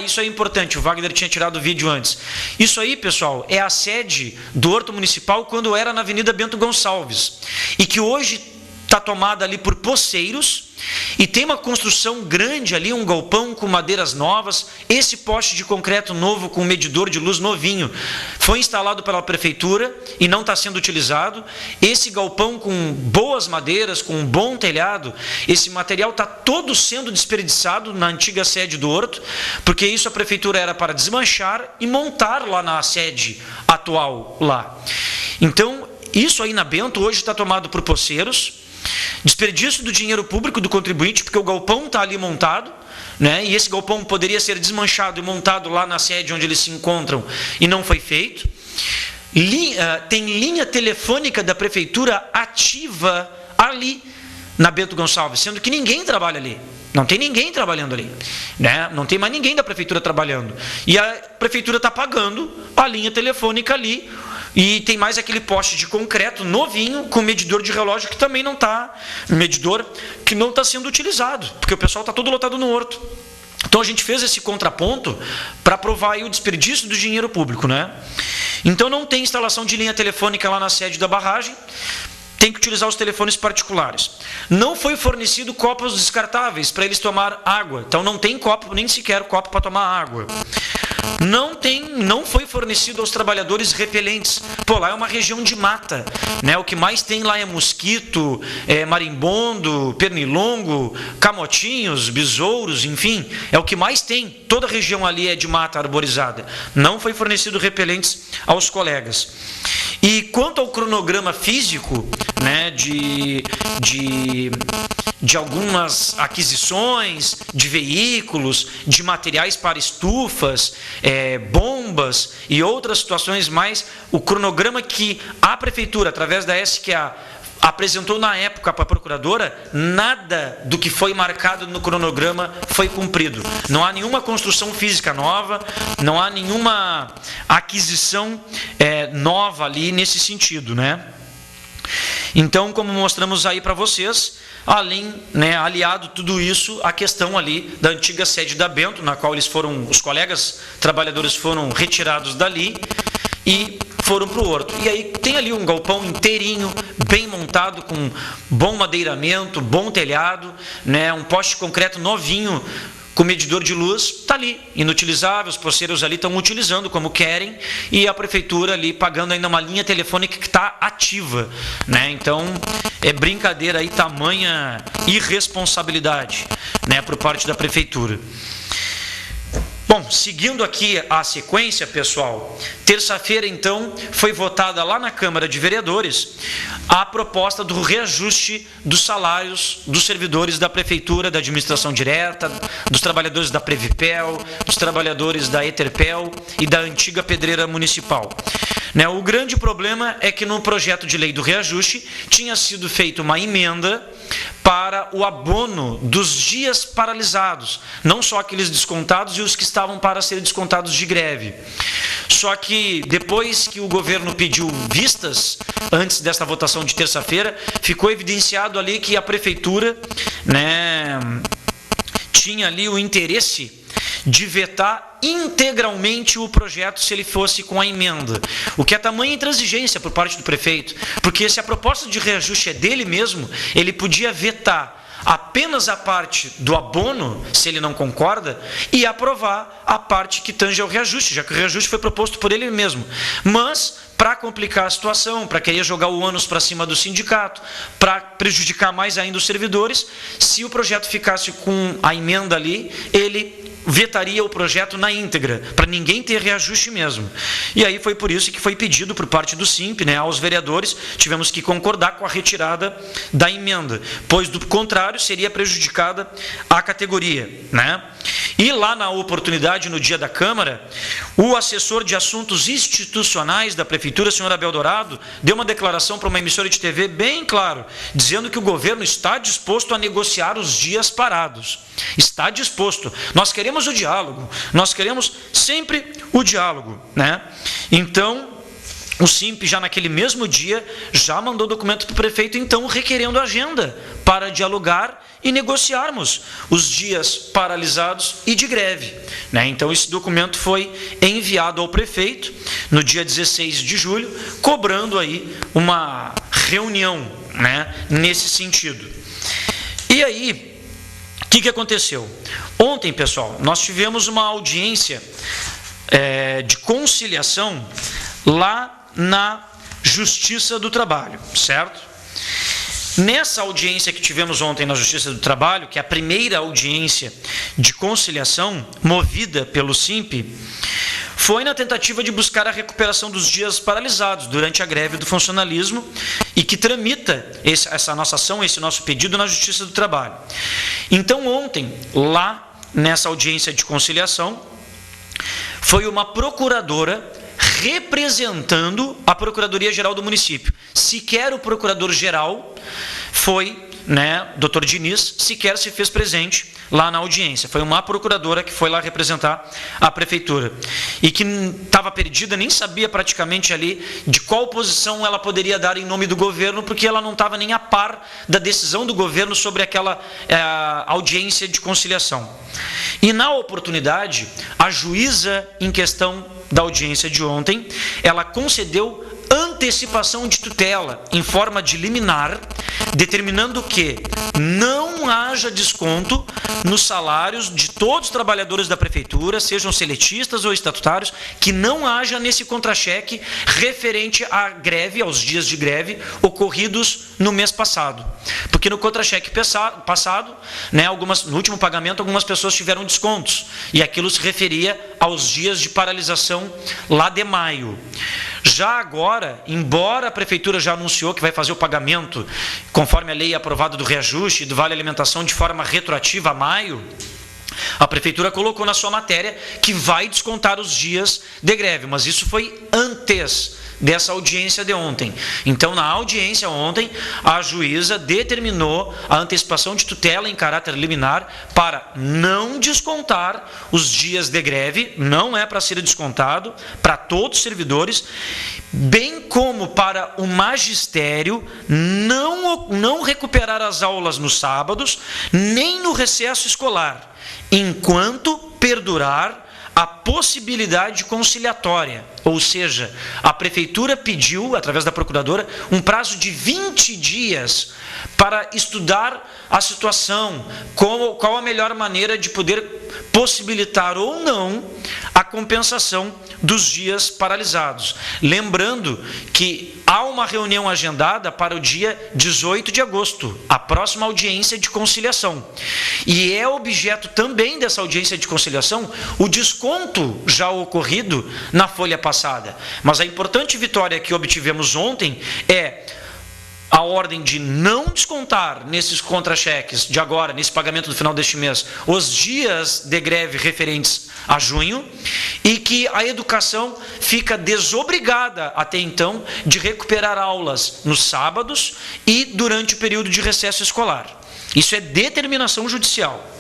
isso é importante, o Wagner tinha tirado o vídeo antes. Isso aí, pessoal, é a sede do Horto Municipal quando era na Avenida Bento Gonçalves. E que hoje está tomada ali por poceiros, e tem uma construção grande ali, um galpão com madeiras novas. Esse poste de concreto novo com medidor de luz novinho foi instalado pela prefeitura e não está sendo utilizado. Esse galpão com boas madeiras, com um bom telhado, esse material está todo sendo desperdiçado na antiga sede do Horto, porque isso a prefeitura era para desmanchar e montar lá na sede atual lá. Então, isso aí na Bento hoje está tomado por poceiros, desperdício do dinheiro público do contribuinte, porque o galpão está ali montado, né? E esse galpão poderia ser desmanchado e montado lá na sede onde eles se encontram, e não foi feito. Tem linha telefônica da prefeitura ativa ali na Bento Gonçalves, sendo que ninguém trabalha ali. Não tem ninguém trabalhando ali, né? Não tem mais ninguém da prefeitura trabalhando. E a prefeitura está pagando a linha telefônica ali. E tem mais aquele poste de concreto novinho com medidor de relógio que também não está, medidor que não está sendo utilizado, porque o pessoal está todo lotado no Horto. Então a gente fez esse contraponto para provar aí o desperdício do dinheiro público, né? Então não tem instalação de linha telefônica lá na sede da barragem, tem que utilizar os telefones particulares. Não foi fornecido copos descartáveis para eles tomar água, então não tem copo, nem sequer copo para tomar água. Não foi fornecido aos trabalhadores repelentes. Pô, lá é uma região de mata, né? O que mais tem lá é mosquito, marimbondo, pernilongo, camotinhos, besouros, enfim, é o que mais tem. Toda a região ali é de mata arborizada. Não foi fornecido repelentes aos colegas. E quanto ao cronograma físico, né, de algumas aquisições de veículos, de materiais para estufas, bombas e outras situações mais, o cronograma que a prefeitura, através da SQA, apresentou na época para a procuradora, nada do que foi marcado no cronograma foi cumprido. Não há nenhuma construção física nova, não há nenhuma aquisição nova ali nesse sentido, né? Então, como mostramos aí para vocês, aliado tudo isso, a questão ali da antiga sede da Bento, na qual os colegas trabalhadores foram retirados dali e foram para o Horto. E aí tem ali um galpão inteirinho, bem montado, com bom madeiramento, bom telhado, né, um poste de concreto novinho, com medidor de luz, está ali, inutilizável, os poceiros ali estão utilizando como querem, e a prefeitura ali pagando ainda uma linha telefônica que está ativa, né? Então, é brincadeira aí, tamanha irresponsabilidade, né, por parte da prefeitura. Bom, seguindo aqui a sequência, pessoal, terça-feira, então, foi votada lá na Câmara de Vereadores a proposta do reajuste dos salários dos servidores da Prefeitura, da Administração Direta, dos trabalhadores da Previpel, dos trabalhadores da Eterpel e da antiga Pedreira Municipal. O grande problema é que no projeto de lei do reajuste tinha sido feita uma emenda para o abono dos dias paralisados, não só aqueles descontados e os que estavam para ser descontados de greve. Só que depois que o governo pediu vistas, antes desta votação de terça-feira, ficou evidenciado ali que a prefeitura, né, tinha ali o interesse de vetar integralmente o projeto se ele fosse com a emenda, o que é tamanha intransigência por parte do prefeito, porque se a proposta de reajuste é dele mesmo, ele podia vetar apenas a parte do abono, se ele não concorda, e aprovar a parte que tange ao reajuste, já que o reajuste foi proposto por ele mesmo. Mas, para complicar a situação, para querer jogar o ônus para cima do sindicato, para prejudicar mais ainda os servidores, se o projeto ficasse com a emenda ali, ele vetaria o projeto na íntegra, para ninguém ter reajuste mesmo. E aí foi por isso que foi pedido por parte do SIMP, né, aos vereadores, tivemos que concordar com a retirada da emenda, pois do contrário seria prejudicada a categoria, né? E lá na oportunidade, no dia da Câmara, o assessor de assuntos institucionais da Prefeitura, senhor Abel Dourado, deu uma declaração para uma emissora de TV bem claro, dizendo que o governo está disposto a negociar os dias parados. Está disposto. Nós queremos o diálogo, nós queremos sempre o diálogo, né? Então, o SIMP já naquele mesmo dia já mandou documento para o prefeito, então requerendo agenda para dialogar e negociarmos os dias paralisados e de greve, né? Então esse documento foi enviado ao prefeito no dia 16 de julho, cobrando aí uma reunião, né, nesse sentido. E aí, o que aconteceu? Ontem, pessoal, nós tivemos uma audiência de conciliação lá na Justiça do Trabalho, certo? Nessa audiência que tivemos ontem na Justiça do Trabalho, que é a primeira audiência de conciliação movida pelo SIMP, foi na tentativa de buscar a recuperação dos dias paralisados durante a greve do funcionalismo e que tramita essa nossa ação, esse nosso pedido na Justiça do Trabalho. Então ontem, lá nessa audiência de conciliação, foi uma procuradora representando a Procuradoria-Geral do município. Sequer o procurador-geral foi, né, Dr. Diniz, sequer se fez presente lá na audiência. Foi uma procuradora que foi lá representar a prefeitura. E que estava perdida, nem sabia praticamente ali de qual posição ela poderia dar em nome do governo, porque ela não estava nem a par da decisão do governo sobre aquela audiência de conciliação. E na oportunidade, a juíza em questão da audiência de ontem, ela concedeu antecipação de tutela em forma de liminar, determinando que não haja desconto nos salários de todos os trabalhadores da prefeitura, sejam seletistas ou estatutários, que não haja nesse contra-cheque referente à greve, aos dias de greve ocorridos no mês passado. Porque no contra-cheque passado, né, no último pagamento, algumas pessoas tiveram descontos, e aquilo se referia aos dias de paralisação lá de maio. Já agora, embora a prefeitura já anunciou que vai fazer o pagamento, conforme a lei aprovada do reajuste e do Vale Alimentação de forma retroativa a maio, a prefeitura colocou na sua matéria que vai descontar os dias de greve, mas isso foi antes dessa audiência de ontem. Então, na audiência ontem, a juíza determinou a antecipação de tutela em caráter liminar para não descontar os dias de greve, não é para ser descontado para todos os servidores, bem como para o magistério não recuperar as aulas nos sábados, nem no recesso escolar, enquanto perdurar a possibilidade conciliatória, ou seja, a prefeitura pediu, através da procuradora, um prazo de 20 dias para estudar a situação, qual a melhor maneira de poder possibilitar ou não a compensação dos dias paralisados. Lembrando que há uma reunião agendada para o dia 18 de agosto, a próxima audiência de conciliação. E é objeto também dessa audiência de conciliação o desconto já ocorrido na folha passada. Mas a importante vitória que obtivemos ontem é a ordem de não descontar nesses contra-cheques de agora, nesse pagamento do final deste mês, os dias de greve referentes a junho, e que a educação fica desobrigada até então de recuperar aulas nos sábados e durante o período de recesso escolar. Isso é determinação judicial.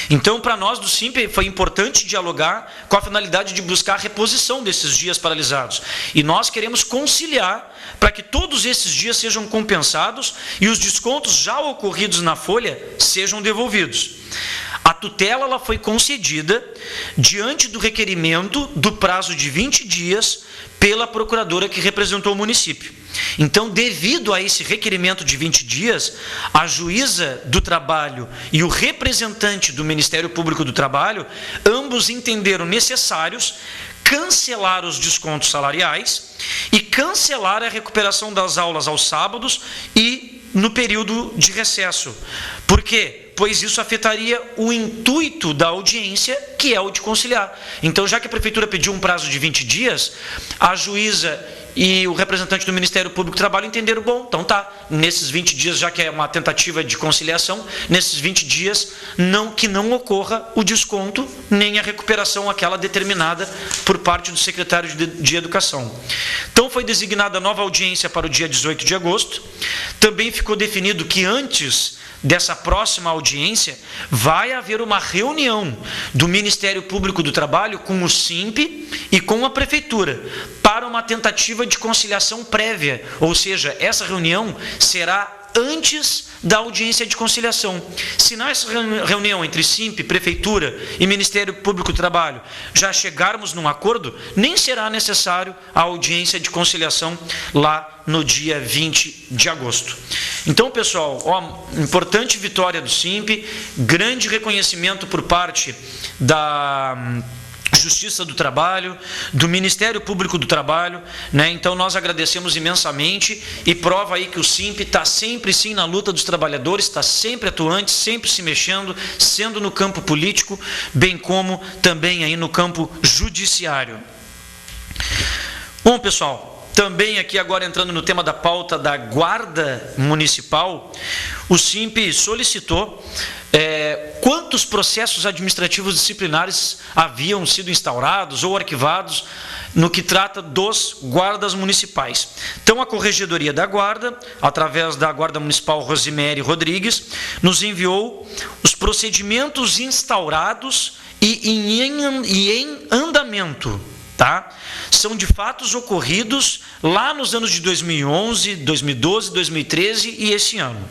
Então, para nós do SIMP, foi importante dialogar com a finalidade de buscar a reposição desses dias paralisados. E nós queremos conciliar para que todos esses dias sejam compensados e os descontos já ocorridos na folha sejam devolvidos. A tutela ela foi concedida diante do requerimento do prazo de 20 dias pela procuradora que representou o município. Então, devido a esse requerimento de 20 dias, a juíza do trabalho e o representante do Ministério Público do Trabalho, ambos entenderam necessários cancelar os descontos salariais e cancelar a recuperação das aulas aos sábados e no período de recesso. Por quê? Pois isso afetaria o intuito da audiência, que é o de conciliar. Então, já que a Prefeitura pediu um prazo de 20 dias, a juíza e o representante do Ministério Público do Trabalho entenderam, bom, então tá, nesses 20 dias, já que é uma tentativa de conciliação, nesses 20 dias, que não ocorra o desconto, nem a recuperação aquela determinada por parte do secretário de Educação. Então, foi designada a nova audiência para o dia 18 de agosto. Também ficou definido que antes dessa próxima audiência, vai haver uma reunião do Ministério Público do Trabalho com o SIMP e com a Prefeitura para uma tentativa de conciliação prévia, ou seja, essa reunião será antes da audiência de conciliação. Se nessa reunião entre SIMP, Prefeitura e Ministério Público do Trabalho já chegarmos num acordo, nem será necessário a audiência de conciliação lá no dia 20 de agosto. Então, pessoal, importante vitória do SIMP, grande reconhecimento por parte da Justiça do Trabalho, do Ministério Público do Trabalho, né? Então nós agradecemos imensamente e prova aí que o SIMP está sempre sim na luta dos trabalhadores, está sempre atuante, sempre se mexendo, sendo no campo político, bem como também aí no campo judiciário. Bom, pessoal, também aqui agora entrando no tema da pauta da Guarda Municipal, o SIMP solicitou quantos processos administrativos disciplinares haviam sido instaurados ou arquivados no que trata dos guardas municipais. Então, a Corregedoria da Guarda, através da Guarda Municipal Rosemary Rodrigues, nos enviou os procedimentos instaurados e em andamento. Tá? São de fatos ocorridos lá nos anos de 2011, 2012, 2013 e esse ano.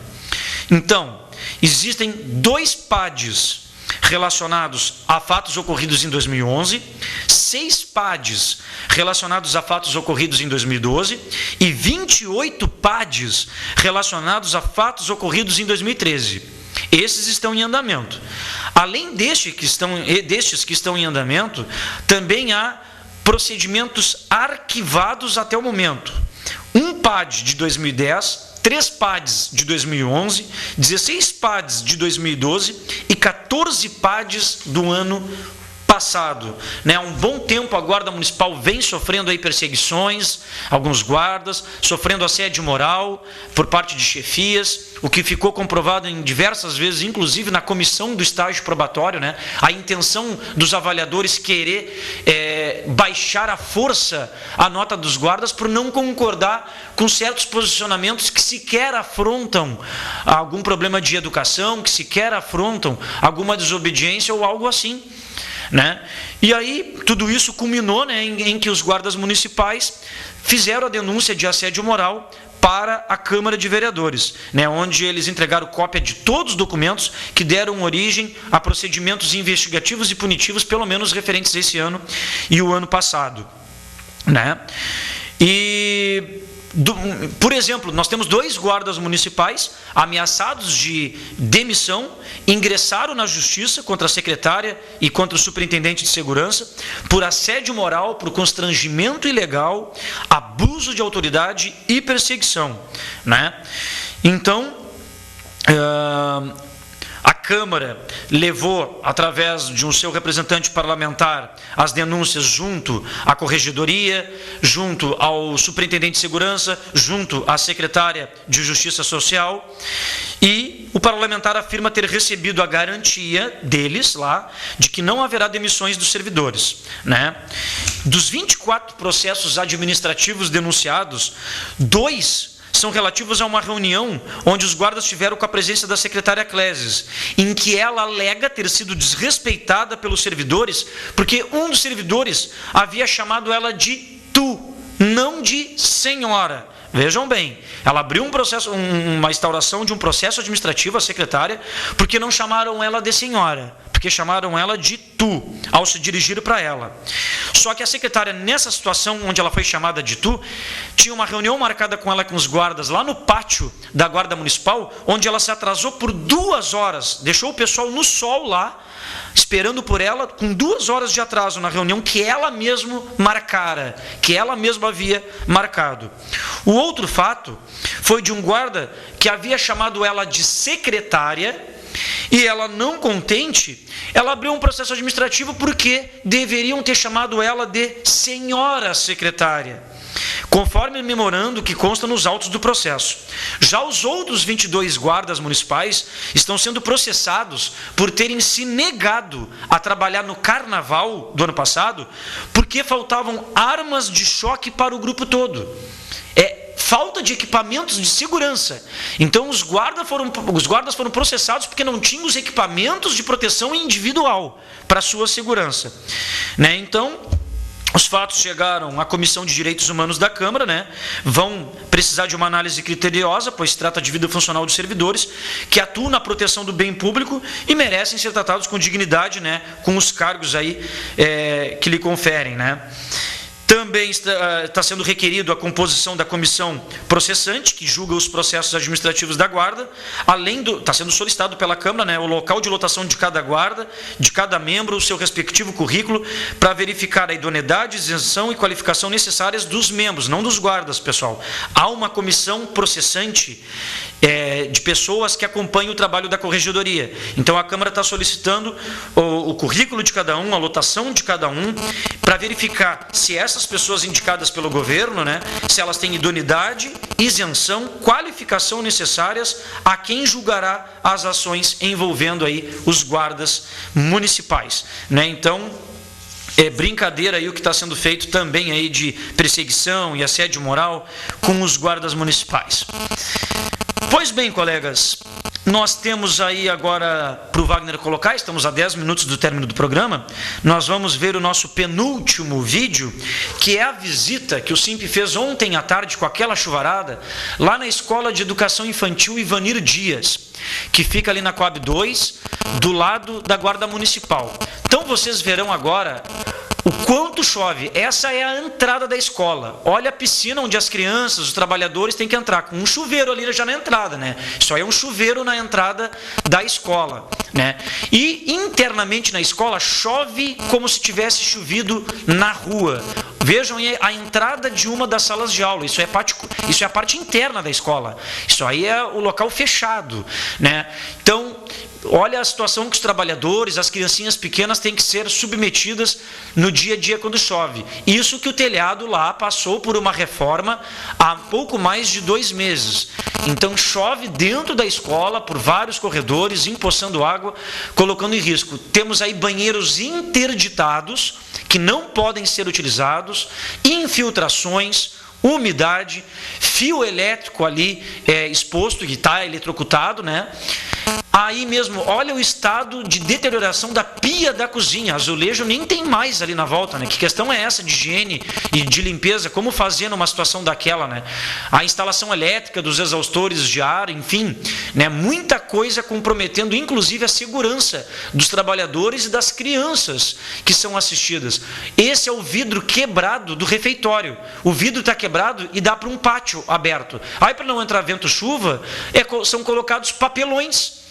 Então, existem 2 PADs relacionados a fatos ocorridos em 2011, 6 PADs relacionados a fatos ocorridos em 2012 e 28 PADs relacionados a fatos ocorridos em 2013. Esses estão em andamento. Além destes que estão em andamento, também há procedimentos arquivados até o momento. Um PAD de 2010, 3 PADs de 2011, 16 PADs de 2012 e 14 PADs do ano passado. Há um bom tempo a Guarda Municipal vem sofrendo aí perseguições, alguns guardas, sofrendo assédio moral por parte de chefias, o que ficou comprovado em diversas vezes, inclusive na comissão do estágio probatório, a intenção dos avaliadores querer baixar a força a nota dos guardas por não concordar com certos posicionamentos que sequer afrontam algum problema de educação, que sequer afrontam alguma desobediência ou algo assim. E aí tudo isso culminou em que os guardas municipais fizeram a denúncia de assédio moral para a Câmara de Vereadores, onde eles entregaram cópia de todos os documentos que deram origem a procedimentos investigativos e punitivos, pelo menos referentes a esse ano e o ano passado. Por exemplo, nós temos 2 guardas municipais ameaçados de demissão, ingressaram na justiça contra a secretária e contra o superintendente de segurança por assédio moral, por constrangimento ilegal, abuso de autoridade e perseguição. Então, a Câmara levou, através de um seu representante parlamentar, as denúncias junto à Corregedoria, junto ao Superintendente de Segurança, junto à Secretária de Justiça Social, e o parlamentar afirma ter recebido a garantia deles lá, de que não haverá demissões dos servidores. Dos 24 processos administrativos denunciados, 2 são relativos a uma reunião onde os guardas tiveram com a presença da secretária Clésis, em que ela alega ter sido desrespeitada pelos servidores, porque um dos servidores havia chamado ela de tu, não de senhora. Vejam bem, ela abriu uma instauração de um processo administrativo à secretária, porque não chamaram ela de senhora, porque chamaram ela de tu, ao se dirigir para ela. Só que a secretária, nessa situação onde ela foi chamada de tu, tinha uma reunião marcada com ela com os guardas lá no pátio da Guarda Municipal, onde ela se atrasou por 2 horas, deixou o pessoal no sol lá, esperando por ela, com 2 horas de atraso na reunião que ela mesma marcara, que ela mesma havia marcado. O outro fato foi de um guarda que havia chamado ela de secretária, e ela, não contente, ela abriu um processo administrativo porque deveriam ter chamado ela de senhora secretária, conforme o memorando que consta nos autos do processo. Já os outros 22 guardas municipais estão sendo processados por terem se negado a trabalhar no carnaval do ano passado, porque faltavam armas de choque para o grupo todo. Falta de equipamentos de segurança. Então os guardas foram processados porque não tinham os equipamentos de proteção individual para sua segurança. Então, os fatos chegaram à Comissão de Direitos Humanos da Câmara, vão precisar de uma análise criteriosa, pois se trata de vida funcional dos servidores, que atuam na proteção do bem público e merecem ser tratados com dignidade, com os cargos aí, que lhe conferem. Também está sendo requerido a composição da comissão processante, que julga os processos administrativos da guarda, está sendo solicitado pela Câmara, o local de lotação de cada guarda, de cada membro, o seu respectivo currículo, para verificar a idoneidade, isenção e qualificação necessárias dos membros, não dos guardas, pessoal. Há uma comissão processante de pessoas que acompanham o trabalho da corregedoria. Então a Câmara está solicitando o currículo de cada um, a lotação de cada um, para verificar se essas pessoas indicadas pelo governo, se elas têm idoneidade, isenção, qualificação necessárias a quem julgará as ações envolvendo aí os guardas municipais. Então, é brincadeira aí o que está sendo feito também aí de perseguição e assédio moral com os guardas municipais. Pois bem, colegas, nós temos aí agora, para o Wagner colocar, estamos a 10 minutos do término do programa, nós vamos ver o nosso penúltimo vídeo, que é a visita que o SIMP fez ontem à tarde com aquela chuvarada, lá na Escola de Educação Infantil Ivanir Dias, que fica ali na Coab 2, do lado da Guarda Municipal. Então vocês verão agora o quanto chove. Essa é a entrada da escola. Olha a piscina onde as crianças, os trabalhadores têm que entrar, com um chuveiro ali já na entrada, Isso aí é um chuveiro na entrada da escola, E internamente na escola chove como se tivesse chovido na rua. Vejam aí a entrada de uma das salas de aula. Isso é a parte interna da escola. Isso aí é o local fechado, Então, olha a situação que os trabalhadores, as criancinhas pequenas têm que ser submetidas no dia a dia quando chove. Isso que o telhado lá passou por uma reforma há pouco mais de 2 meses. Então chove dentro da escola, por vários corredores, empoçando água, colocando em risco. Temos aí banheiros interditados, que não podem ser utilizados, infiltrações, umidade, fio elétrico ali exposto, que está eletrocutado, Aí mesmo, olha o estado de deterioração da pia da cozinha. Azulejo nem tem mais ali na volta, Que questão é essa de higiene e de limpeza? Como fazer numa situação daquela, A instalação elétrica dos exaustores de ar, enfim, Muita coisa comprometendo, inclusive, a segurança dos trabalhadores e das crianças que são assistidas. Esse é o vidro quebrado do refeitório. O vidro está quebrado e dá para um pátio aberto. Aí, para não entrar vento, chuva, são colocados papelões.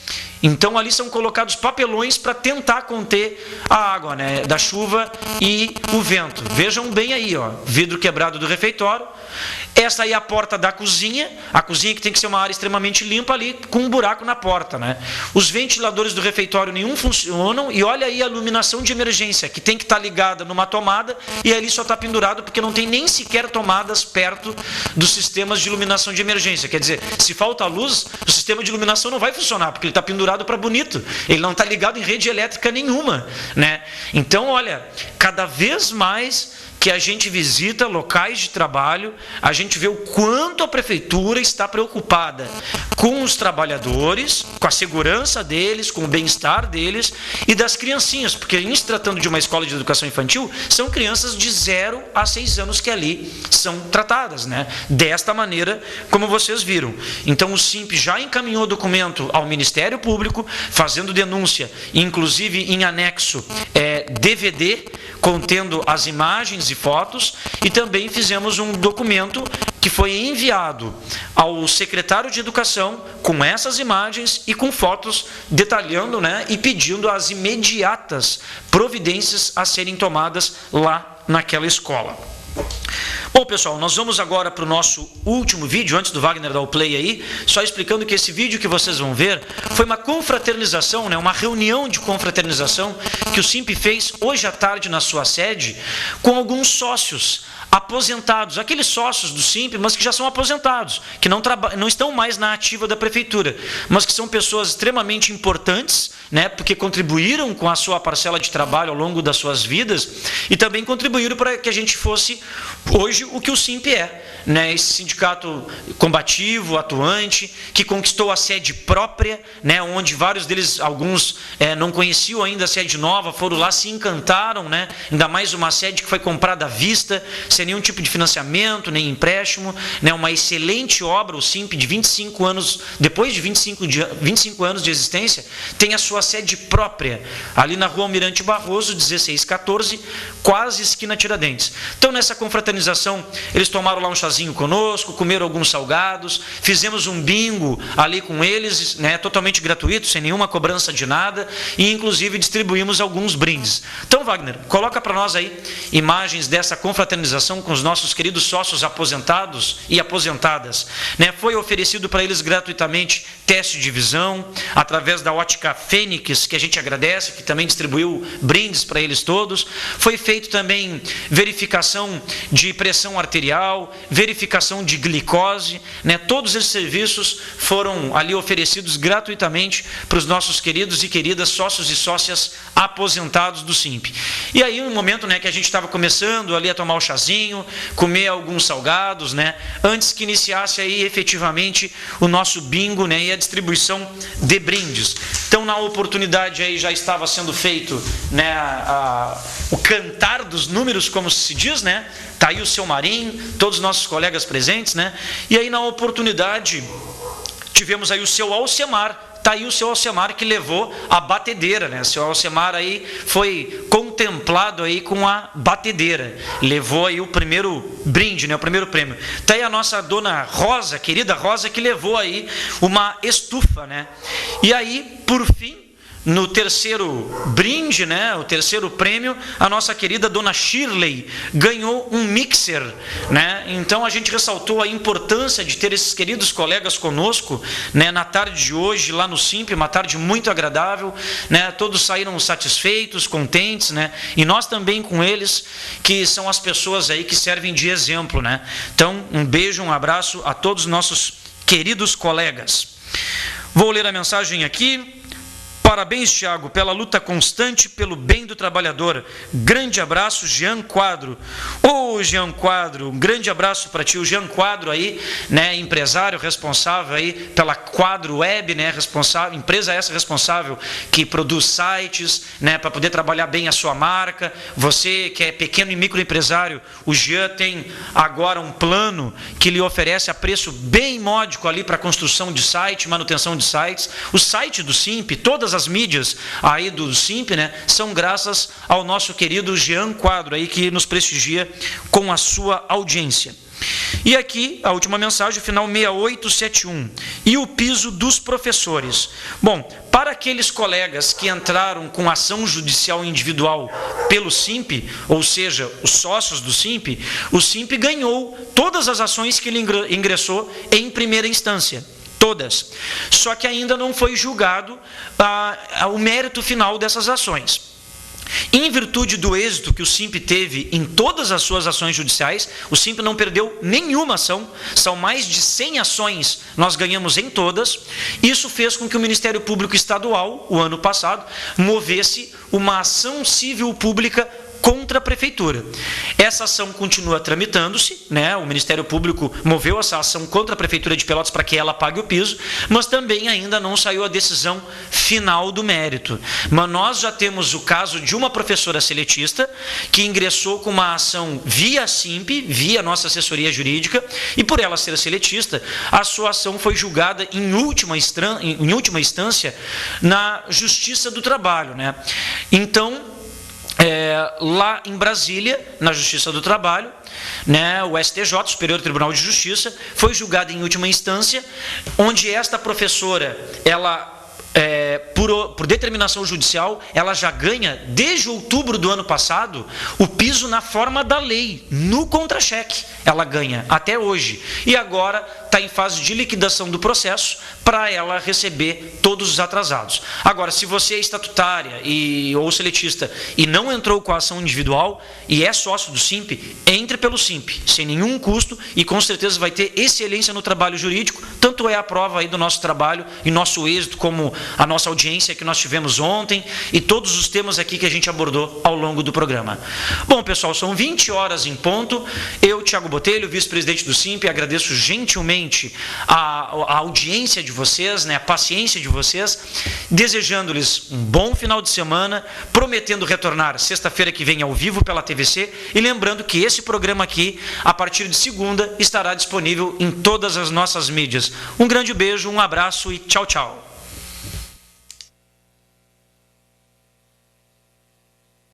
Então ali são colocados papelões para tentar conter a água da chuva e o vento. Vejam bem aí, vidro quebrado do refeitório. Essa aí é a porta da cozinha, a cozinha que tem que ser uma área extremamente limpa ali, com um buraco na porta. Os ventiladores do refeitório nenhum funcionam, e olha aí a iluminação de emergência, que tem que estar ligada numa tomada, e ali só está pendurado porque não tem nem sequer tomadas perto dos sistemas de iluminação de emergência. Quer dizer, se falta luz, o sistema de iluminação não vai funcionar, porque ele está pendurado para bonito, ele não está ligado em rede elétrica nenhuma. Então, olha, cada vez mais que a gente visita locais de trabalho, a gente vê o quanto a prefeitura está preocupada com os trabalhadores, com a segurança deles, com o bem-estar deles e das criancinhas, porque em se tratando de uma escola de educação infantil, são crianças de 0 a 6 anos que ali são tratadas, né? Desta maneira, como vocês viram. Então o SIMP já encaminhou documento ao Ministério Público, fazendo denúncia, inclusive em anexo DVD, contendo as imagens e fotos, e também fizemos um documento que foi enviado ao secretário de Educação com essas imagens e com fotos detalhando, né, e pedindo as imediatas providências a serem tomadas lá naquela escola. Bom, pessoal, nós vamos agora para o nosso último vídeo, antes do Wagner dar o play aí, só explicando que esse vídeo que vocês vão ver foi uma confraternização, né, uma reunião de confraternização que o SIMP fez hoje à tarde na sua sede com alguns sócios aposentados, aqueles sócios do SIMP, mas que já são aposentados, que não estão mais na ativa da prefeitura, mas que são pessoas extremamente importantes, né, porque contribuíram com a sua parcela de trabalho ao longo das suas vidas e também contribuíram para que a gente fosse hoje o que o SIMP é, né, esse sindicato combativo, atuante, que conquistou a sede própria, né, onde vários deles, alguns não conheciam ainda a sede nova, foram lá, se encantaram, né, ainda mais uma sede que foi comprada à vista, sem nenhum tipo de financiamento, nem empréstimo, né, uma excelente obra, o SIMP de 25 anos, depois de 25 anos de existência, tem a sua sede própria, ali na rua Almirante Barroso, 1614, quase esquina Tiradentes. Então, nessa confraternização, eles tomaram lá um chazinho conosco, comeram alguns salgados, fizemos um bingo ali com eles, né, totalmente gratuito, sem nenhuma cobrança de nada, e inclusive distribuímos alguns brindes. Então, Wagner, coloca para nós aí imagens dessa confraternização com os nossos queridos sócios aposentados e aposentadas, né? Foi oferecido para eles gratuitamente teste de visão, através da ótica Fênix, que a gente agradece, que também distribuiu brindes para eles todos. Foi feito também verificação de pressão arterial, verificação de glicose, né? Todos esses serviços foram ali oferecidos gratuitamente para os nossos queridos e queridas sócios e sócias aposentados do SIMP. E aí, um momento, né, que a gente estava começando ali a tomar o chazinho, comer alguns salgados, né, antes que iniciasse aí efetivamente o nosso bingo, né, e a distribuição de brindes. Então, na oportunidade aí já estava sendo feito, né, o cantar dos números, como se diz, né? Tá aí o seu Marim, todos os nossos colegas presentes, né? E aí, na oportunidade, tivemos aí o seu Alcemar. Está aí o seu Alcemar que levou a batedeira, né? O seu Alcemar aí foi contemplado aí com a batedeira. Levou aí o primeiro brinde, né? O primeiro prêmio. Está aí a nossa dona Rosa, querida Rosa, que levou aí uma estufa, né? E aí, por fim, no terceiro brinde, né, o terceiro prêmio, a nossa querida dona Shirley ganhou um mixer, né? Então a gente ressaltou a importância de ter esses queridos colegas conosco, né, na tarde de hoje lá no SIMP, uma tarde muito agradável, né? Todos saíram satisfeitos, contentes, né? E nós também com eles, que são as pessoas aí que servem de exemplo, né? Então, um beijo, um abraço a todos os nossos queridos colegas. Vou ler a mensagem aqui. Parabéns, Thiago, pela luta constante pelo bem do trabalhador. Grande abraço, Jean Quadro. Ô, Jean Quadro, um grande abraço para ti. O Jean Quadro aí, né, empresário responsável aí pela Quadro Web, né, responsável, empresa essa responsável que produz sites, né, para poder trabalhar bem a sua marca. Você que é pequeno e microempresário, o Jean tem agora um plano que lhe oferece a preço bem módico ali para construção de site, manutenção de sites. O site do SIMP, todas as mídias aí do SIMP, né, são graças ao nosso querido Jean Quadro aí, que nos prestigia com a sua audiência. E aqui a última mensagem, final 6871. E o piso dos professores. Bom, para aqueles colegas que entraram com ação judicial individual pelo SIMP, ou seja, os sócios do SIMP, o SIMP ganhou todas as ações que ele ingressou em primeira instância. Todas. Só que ainda não foi julgado o mérito final dessas ações. Em virtude do êxito que o SIMP teve em todas as suas ações judiciais, o SIMP não perdeu nenhuma ação, são mais de 100 ações, nós ganhamos em todas. Isso fez com que o Ministério Público Estadual, o ano passado, movesse uma ação civil pública contra a Prefeitura. Essa ação continua tramitando-se, né? O Ministério Público moveu essa ação contra a Prefeitura de Pelotas para que ela pague o piso, mas também ainda não saiu a decisão final do mérito. Mas nós já temos o caso de uma professora seletista que ingressou com uma ação via SIMP, via nossa assessoria jurídica, e por ela ser seletista, a sua ação foi julgada em última instância na Justiça do Trabalho, né? Então, lá em Brasília, na Justiça do Trabalho, né, o STJ, Superior Tribunal de Justiça, foi julgado em última instância, onde esta professora, ela, por determinação judicial, ela já ganha, desde outubro do ano passado, o piso na forma da lei, no contra-cheque. Ela ganha até hoje. E agora está em fase de liquidação do processo para ela receber todos os atrasados. Agora, se você é estatutária ou seletista e não entrou com a ação individual e é sócio do SIMP, entre pelo SIMP, sem nenhum custo, e com certeza vai ter excelência no trabalho jurídico. Tanto é a prova aí do nosso trabalho e nosso êxito, como a nossa audiência que nós tivemos ontem e todos os temas aqui que a gente abordou ao longo do programa. Bom, pessoal, são 20 horas em ponto. Eu, Thiago Botelho, vice-presidente do SIMP, agradeço gentilmente a audiência de vocês, né, a paciência de vocês, desejando-lhes um bom final de semana, prometendo retornar sexta-feira que vem ao vivo pela TVC, e lembrando que esse programa aqui, a partir de segunda, estará disponível em todas as nossas mídias. Um grande beijo, um abraço e tchau, tchau.